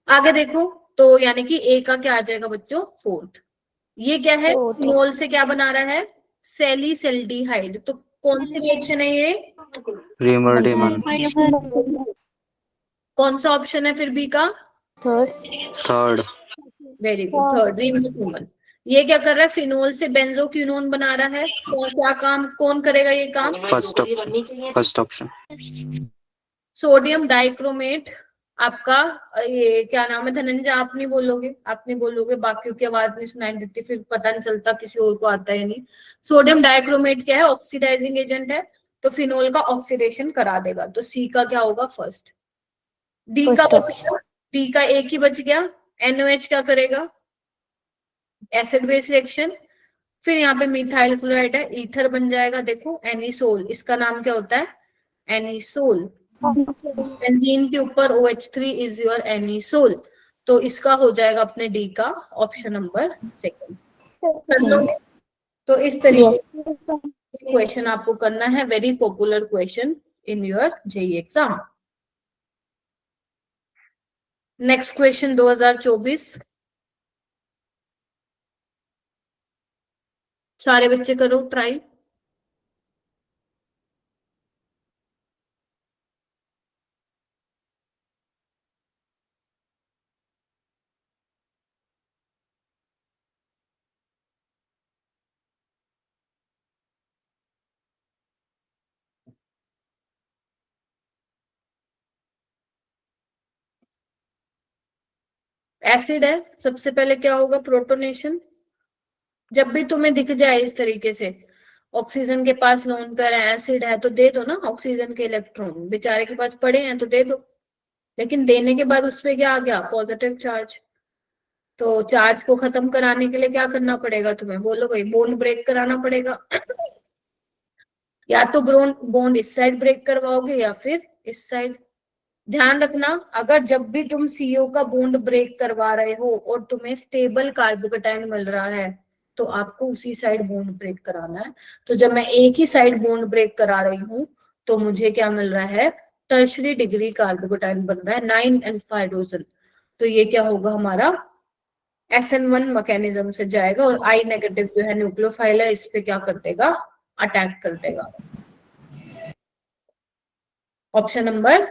आगे देखो, तो यानी कि ए का क्या आ जाएगा बच्चों? फोर्थ। ये क्या है? फोर्थ। फिनोल से क्या बना रहा है? सैलिसल्डिहाइड। तो कौन सी रिएक्शन है ये? Remer Demon. कौन सा ऑप्शन है फिर बी का? Third. Very good, third, Reimer Tiemann. ये क्या कर रहा है? फिनोल से बेंजोक्विनोन बना रहा है। कौन क्या काम कौन करेगा ये काम? First option. First option. Sodium dichromate. आपका ये क्या नाम है धनंजय? आप नहीं बोलोगे, आप नहीं बोलोगे, बाकियों की आवाज नहीं सुनाई देती, फिर पता नहीं चलता किसी और को आता है नहीं। सोडियम डाइक्रोमेट क्या है? ऑक्सीडाइजिंग एजेंट है, तो फिनोल का ऑक्सीडेशन करा देगा। तो सी का क्या होगा? फर्स्ट। डी का डी का एक ही बच गया। NaOH क्या करेगा? Acid base reaction. फिर यहाँ पे मिथाइल क्लोराइड है, ईथर बन जाएगा। देखो एनिसोल, इसका नाम क्या होता है? एनिसोल। बेंजीन के ऊपर OH3 इज योर एनिसोल। तो इसका हो जाएगा अपने डी का ऑप्शन नंबर सेकंड। कर लो। तो इस तरीके के क्वेश्चन आपको करना है, very popular question in your JEE exam. Next question 2024। सारे बच्चे करो ट्राई। एसिड है, सबसे पहले क्या होगा? प्रोटोनेशन। जब भी तुम्हें दिख जाए इस तरीके से ऑक्सीजन के पास लोन पेयर है, एसिड है, तो दे दो ना ऑक्सीजन के इलेक्ट्रॉन। बेचारे के पास पड़े हैं तो दे दो। लेकिन देने के बाद उसपे क्या आ गया? Positive charge. तो चार्ज को खत्म कराने के लिए क्या करना पड़ेगा तुम्हें? बोलो भाई, बॉन्ड ब्रेक कराना पड़ेगा। या तो बॉन्ड इस साइड ब्रेक करवाओगे या फिर इस साइड। ध्यान रखना, अगर जब भी तुम CO का बॉन्ड ब्रेक करवा रहे हो और तुम्हें स्टेबल कार्बोकेटाइन मिल रहा है तो आपको उसी साइड बॉन्ड ब्रेक कराना है। तो जब मैं एक ही साइड बॉन्ड ब्रेक करा रही हूँ तो मुझे क्या मिल रहा है? टर्शरी डिग्री कार्बोकेटाइन बन रहा है, 9 अल्फा हाइड्रोजन। तो ये क्या होगा हमारा? SN1 मैकेनिज्म से जाएगा और I नेगेटिव जो है न्यूक्लियोफाइल है, इस पे क्या कर देगा? अटैक कर देगा। Option number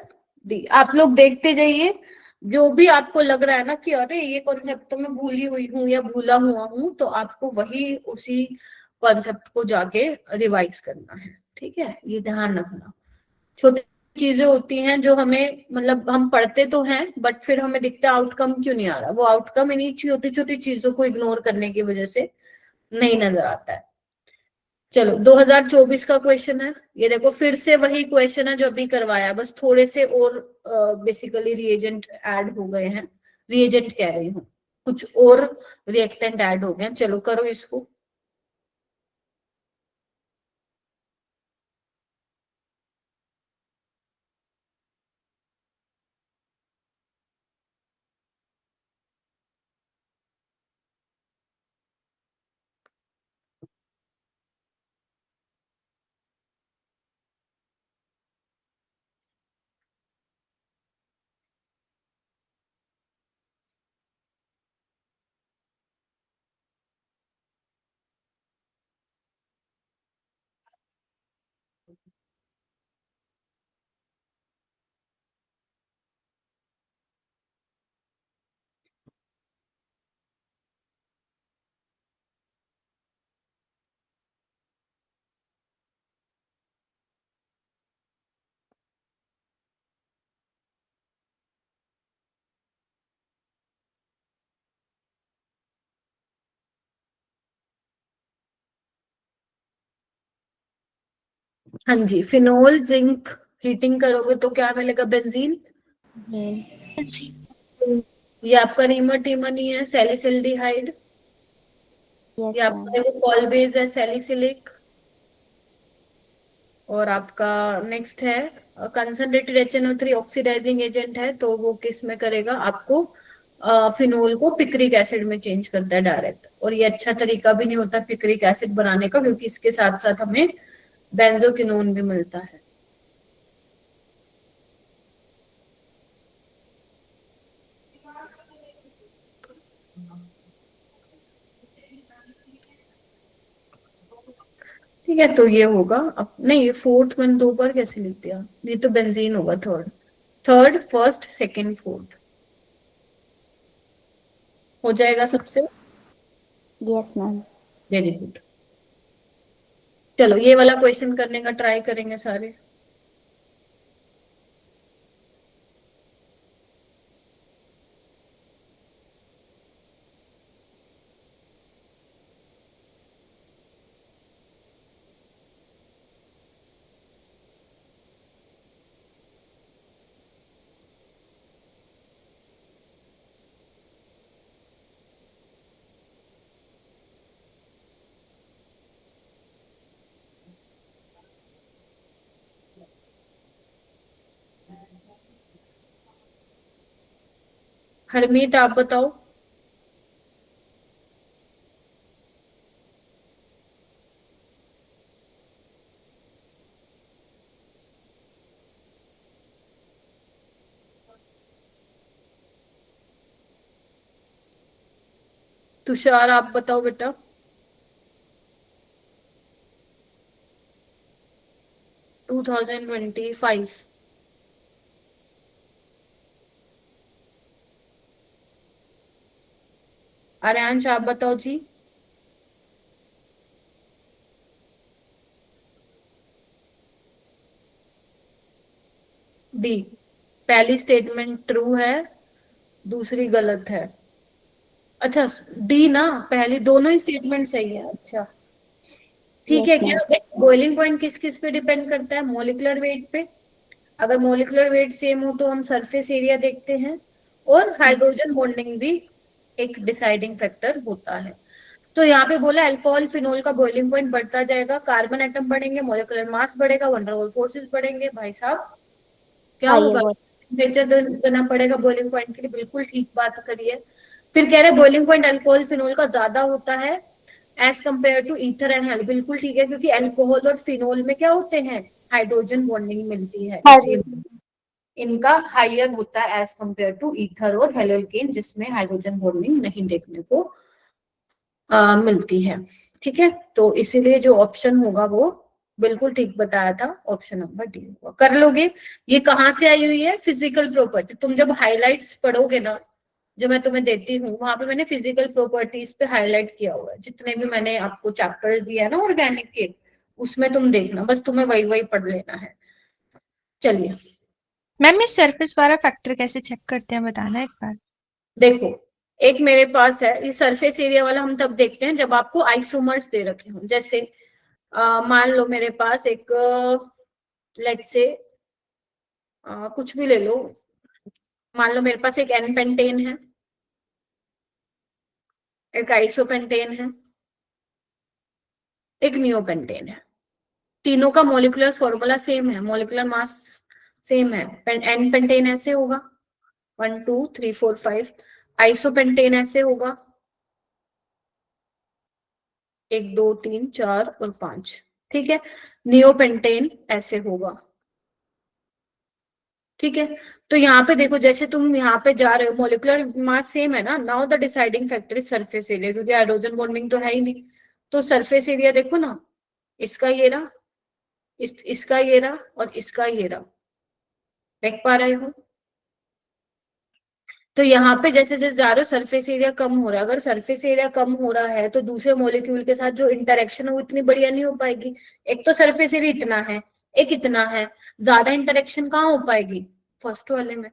D. आप लोग देखते जाइए, जो भी आपको लग रहा है ना कि अरे ये कॉन्सेप्ट तो मैं भूली हुई हूँ या भूला हुआ हूँ, तो आपको वही उसी कॉन्सेप्ट को जाके रिवाइज करना है। ठीक है, ये ध्यान रखना। छोटी चीजें होती हैं जो हमें, मतलब हम पढ़ते तो हैं बट फिर हमें दिखता है आउटकम क्यों नहीं आ रहा। वो आउटकम इन्हीं छोटी छोटी चीजों को इग्नोर करने की वजह से नहीं नजर आता है। चलो 2024 का क्वेश्चन है ये। देखो फिर से वही क्वेश्चन है जो अभी करवाया, बस थोड़े से और बेसिकली रिएजेंट ऐड हो गए हैं। रिएजेंट कह रही हूँ, कुछ और रिएक्टेंट ऐड हो गए हैं। चलो करो इसको। हाँ जी, फिनोल जिंक हीटिंग करोगे तो क्या मिलेगा? बेंजीन। ये आपका रीमर टीमर ही है, सैलिसिल्डिहाइड। ये आपका देखो कॉलबेज है, सैलिसिलिक। और आपका नेक्स्ट है कंसंट्रेटेड HNO3 ऑक्सीडाइजिंग एजेंट है, तो वो किस में करेगा आपको? फिनोल को पिक्रिक एसिड में चेंज करता है डायरेक्ट। और ये अच्छा तरीका भी नहीं होता पिक्रिक एसिड बनाने का, क्योंकि इसके साथ साथ हमें बेंजोक्विनोन भी मिलता है। ठीक है, तो ये होगा। अब नहीं, ये फोर्थ मैंने 2 बार कैसे लिख दिया? ये तो बेंजीन होगा। थर्ड फर्स्ट सेकंड फोर्थ हो जाएगा सबसे। Yes ma'am. Very good. चलो ये वाला क्वेश्चन करने का ट्राई करेंगे सारे। हरमीत आप बताओ। तुषार आप बताओ बेटा। टू 2025। आर्यांश आप बताओ जी। डी, पहली स्टेटमेंट ट्रू है, दूसरी गलत है। अच्छा, डी ना, पहली दोनों ही स्टेटमेंट सही है। अच्छा ठीक है। क्या बॉइलिंग पॉइंट किस किस पे डिपेंड करता है? मोलिकुलर वेट पे। अगर मोलिकुलर वेट सेम हो तो हम सरफेस एरिया देखते हैं, और हाइड्रोजन बॉन्डिंग भी एक डिसाइडिंग फैक्टर होता है। तो यहाँ पे बोला अल्कोहल फिनोल का बॉइलिंग पॉइंट बढ़ता जाएगा, कार्बन एटम बढ़ेंगे, मोलिकुलर मास बढ़ेगा, वन डेर वाल्स फोर्सेस बढ़ेंगे। भाई साहब क्या होगा? टेम्परेचर देना पड़ेगा बॉइलिंग पॉइंट के लिए। बिल्कुल ठीक बात करिए। फिर कह रहे बॉइलिंग पॉइंट अल्कोहल फिनोल का ज्यादा होता है as compare to ether and हेल। बिल्कुल ठीक है, क्योंकि अल्कोहल और फिनोल में क्या होते हैं? हाइड्रोजन बॉन्डिंग मिलती है, इसीलिए इनका हाइयर होता है एज कंपेयर टू ईथर और हेलोकेन, जिसमें हाइड्रोजन बॉन्डिंग नहीं देखने को मिलती है। ठीक है, तो इसीलिए जो ऑप्शन होगा वो बिल्कुल ठीक बताया था, ऑप्शन नंबर डी होगा। कर लोगे? ये कहाँ से आई हुई है? Physical property. तुम जब हाइलाइट्स पढ़ोगे ना, जो मैं तुम्हें देती हूँ, वहां पे मैंने फिजिकल प्रॉपर्टीज पे हाईलाइट किया हुआ है। जितने भी मैंने आपको चैप्टर्स दिया है ना ऑर्गेनिक के, उसमें तुम देखना, बस तुम्हें वही वही पढ़ लेना है। चलिए मैम ये सरफेस वाला फैक्टर कैसे चेक करते हैं, बताना एक बार। देखो, एक मेरे पास है, ये सरफेस एरिया वाला हम तब देखते हैं जब आपको आइसोमर्स दे रखे हो। जैसे मान लो मेरे पास एक लेट्स से कुछ भी ले लो, मान लो मेरे पास एक एन पेंटेन है, एक आइसोपेंटेन है, एक नियोपेंटेन है। तीनों का मोलिकुलर फॉर्मूला सेम है, मोलिकुलर मास सेम है। एन पेंटेन ऐसे होगा 1 2 3 4 5। आइसोपेंटेन ऐसे होगा 1 2 3 4 और 5। ठीक है, नियोपेंटेन ऐसे होगा। ठीक है, तो यहाँ पे देखो, जैसे तुम यहाँ पे जा रहे हो, मोलिकुलर मास सेम है ना। Now the deciding factor is surface area, क्योंकि हाइड्रोजन बॉन्डिंग तो है ही नहीं। तो सरफेस एरिया देखो ना, इसका ये रहा, इसका ये रहा और इसका ये रहा, देख पा रहे हो? तो यहाँ पे जैसे जैसे जा रहे हो सरफेस एरिया कम हो रहा है। अगर सरफेस एरिया कम हो रहा है तो दूसरे मॉलिक्यूल के साथ जो इंटरेक्शन है वो इतनी बढ़िया नहीं हो पाएगी। एक तो सरफेस एरिया इतना है, एक इतना है, ज्यादा इंटरेक्शन कहाँ हो पाएगी? फर्स्ट वाले में,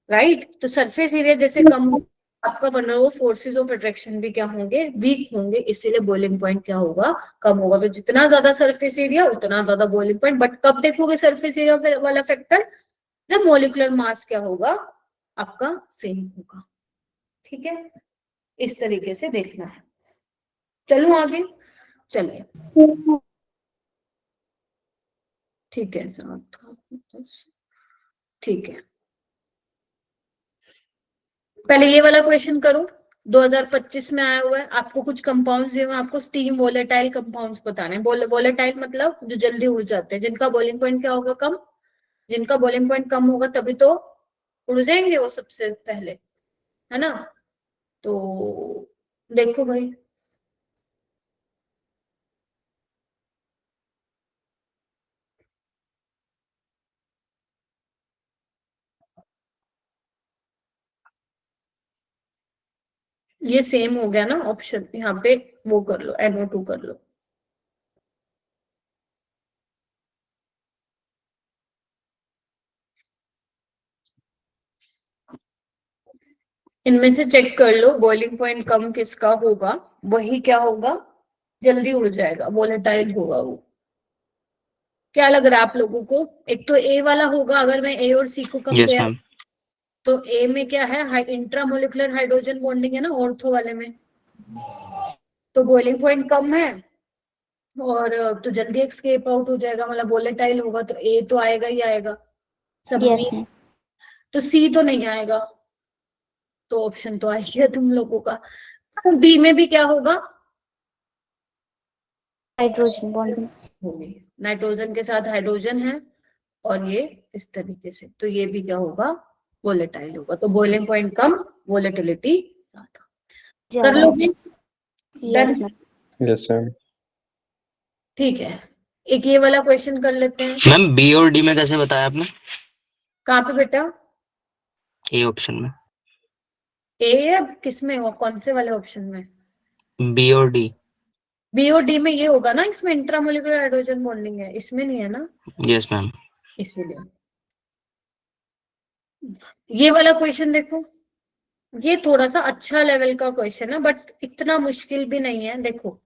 राइट? तो सरफेस एरिया जैसे कम हो, आपका one of forces of attraction भी क्या होंगे? वीक होंगे, इसीलिए बॉइलिंग पॉइंट क्या होगा? कम होगा। तो जितना ज्यादा सरफेस एरिया उतना ज्यादा बॉइलिंग पॉइंट। बट कब देखोगे सरफेस एरिया वाला फैक्टर? जब मॉलिक्यूलर मास क्या होगा आपका? सेम होगा। ठीक है, इस तरीके से देखना है। चलो आगे, चलिए। ठीक है, 7 10, ठीक है। पहले ये वाला क्वेश्चन करो, 2025 में आया हुआ है। आपको कुछ कंपाउंड्स दिए हुए हैं, आपको स्टीम वोलेटाइल कंपाउंड्स बताने हैं। वोलेटाइल मतलब जो जल्दी उड़ जाते हैं, जिनका बॉइलिंग पॉइंट क्या होगा? कम। जिनका बॉइलिंग पॉइंट कम होगा तभी तो उड़ जाएंगे वो सबसे पहले, है ना? तो देखो भाई, ये सेम हो गया ना ऑप्शन, यहाँ पे वो कर लो, NO2 कर लो। इनमें से चेक कर लो बॉइलिंग पॉइंट कम किसका होगा, वही क्या होगा? जल्दी उड़ जाएगा, वोलेटाइल होगा वो। क्या लग रहा है आप लोगों को? एक तो ए वाला होगा, अगर मैं ए और सी को Yes, कंपेयर, ma'am. तो ए में क्या है? इंट्रामोलिकुलर हाइड्रोजन बॉन्डिंग है ना, ऑर्थो वाले में, तो बॉइलिंग पॉइंट कम है और तो जल्दी एस्केप आउट हो जाएगा, मतलब वोलेटाइल होगा। तो ए तो आएगा ही आएगा सब Yes, में। ma'am. तो सी तो नहीं आएगा, तो ऑप्शन तो आ ही गया तुम लोगों का। बी में भी क्या होगा? Hydrogen bonding. होगी, नाइट्रोजन के साथ हाइड्रोजन है और ये इस तरीके से, तो ये भी क्या होगा? वोलेटाइल होगा। तो बॉइलिंग पॉइंट कम, वोलेटिलिटी ज्यादा। कर लोगे? Yes, done? ma'am. Yes, ma'am. ठीक है, एक ये वाला क्वेश्चन कर लेते हैं। मैम बी और डी में कैसे बताया आपने? कहाँ पे बेटा? ए ऑप्शन में। ए या किस में हो? कौन से वाले ऑप्शन में? बी और डी। बी और डी में ये होगा ना, इसमें इंट्रामोलिकुलर हाइड्रोजन बॉन्डिंग है, इसमें नहीं है ना, यस मैम। इसीलिए। ये वाला क्वेश्चन देखो, ये थोड़ा सा अच्छा लेवल का क्वेश्चन है बट इतना मुश्किल भी नहीं है। देखो,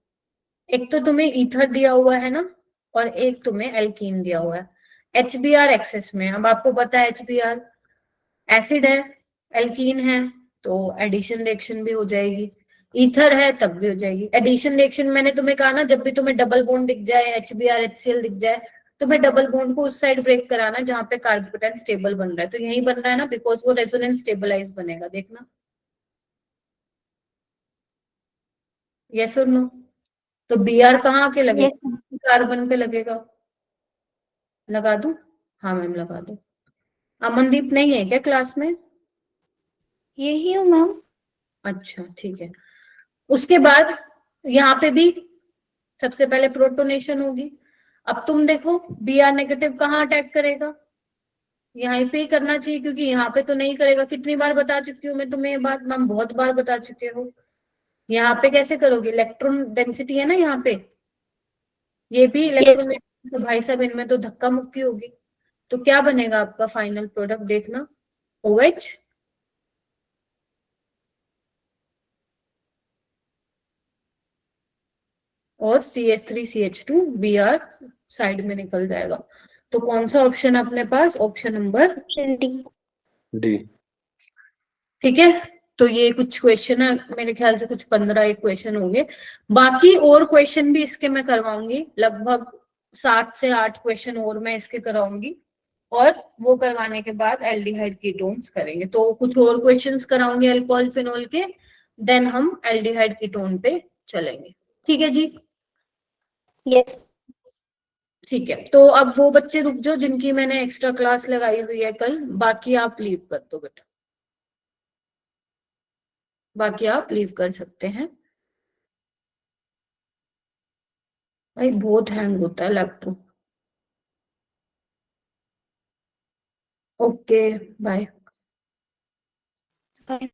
एक तो तुम्हें ईथर दिया हुआ है ना, और एक तुम्हें एल्कीन दिया हुआ है। HBr एक्सेस में, अब आपको पता है HBr एसिड है, एल्कीन है, तो एडिशन रिएक्शन भी हो जाएगी। ईथर है तब भी हो जाएगी एडिशन रिएक्शन। मैंने तुम्हें कहा ना, जब भी तुम्हें डबल बॉन्ड दिख जाए, HBr HCl दिख जाए, तुम्हें डबल बॉन्ड को उस साइड ब्रेक कराना जहां पे कार्बोकेटाइन स्टेबल बन रहा है। तो यही बन रहा है ना, बिकॉज वो रेजोनेंस स्टेबलाइज बनेगा, देखना। यस और नो? तो Br कहाँ के लगेगा? Yes, ma'am. कार्बन पे लगेगा। लगा दूं? हाँ मैम लगा दो। अमनदीप नहीं है क्या क्लास में? यही हूँ मैम। अच्छा ठीक है। उसके बाद यहाँ पे भी सबसे पहले प्रोटोनेशन होगी। अब तुम देखो Br नेगेटिव कहाँ अटैक करेगा? यहाँ पे ही करना चाहिए, क्योंकि यहाँ पे तो नहीं करेगा। कितनी बार बता चुकी हूँ मैं तुम्हें ये बात? मैम बहुत बार बता चुके हो। यहाँ पे कैसे करोगे? इलेक्ट्रॉन डेंसिटी है ना यहाँ पे, ये भी इलेक्ट्रॉन, तो भाई साहब इनमें तो धक्का मुक्की होगी। तो क्या बनेगा आपका फाइनल प्रोडक्ट? देखना, OH और CH3CH2 Br साइड में निकल जाएगा। तो कौन सा ऑप्शन है अपने पास? Option number D. ठीक है। तो ये कुछ क्वेश्चन है, मेरे ख्याल से कुछ 15 एक क्वेश्चन होंगे। बाकी और क्वेश्चन भी इसके मैं करवाऊंगी, लगभग 7 से 8 क्वेश्चन और मैं इसके कराऊंगी, और वो करवाने के बाद एल्डिहाइड कीटोन्स करेंगे। तो कुछ और क्वेश्चंस कराऊंगी अल्कोहल फिनोल के, देन हम एल्डिहाइड कीटोन पे चलेंगे। ठीक है जी? Yes. ठीक है, तो अब वो बच्चे रुक जाओ जिनकी मैंने एक्स्ट्रा क्लास लगाई हुई है कल, बाकी आप लीव कर दो बेटा, बाकी आप लीव कर सकते हैं। भाई बहुत हैंग होता है लैपटॉप। Okay bye. Bye.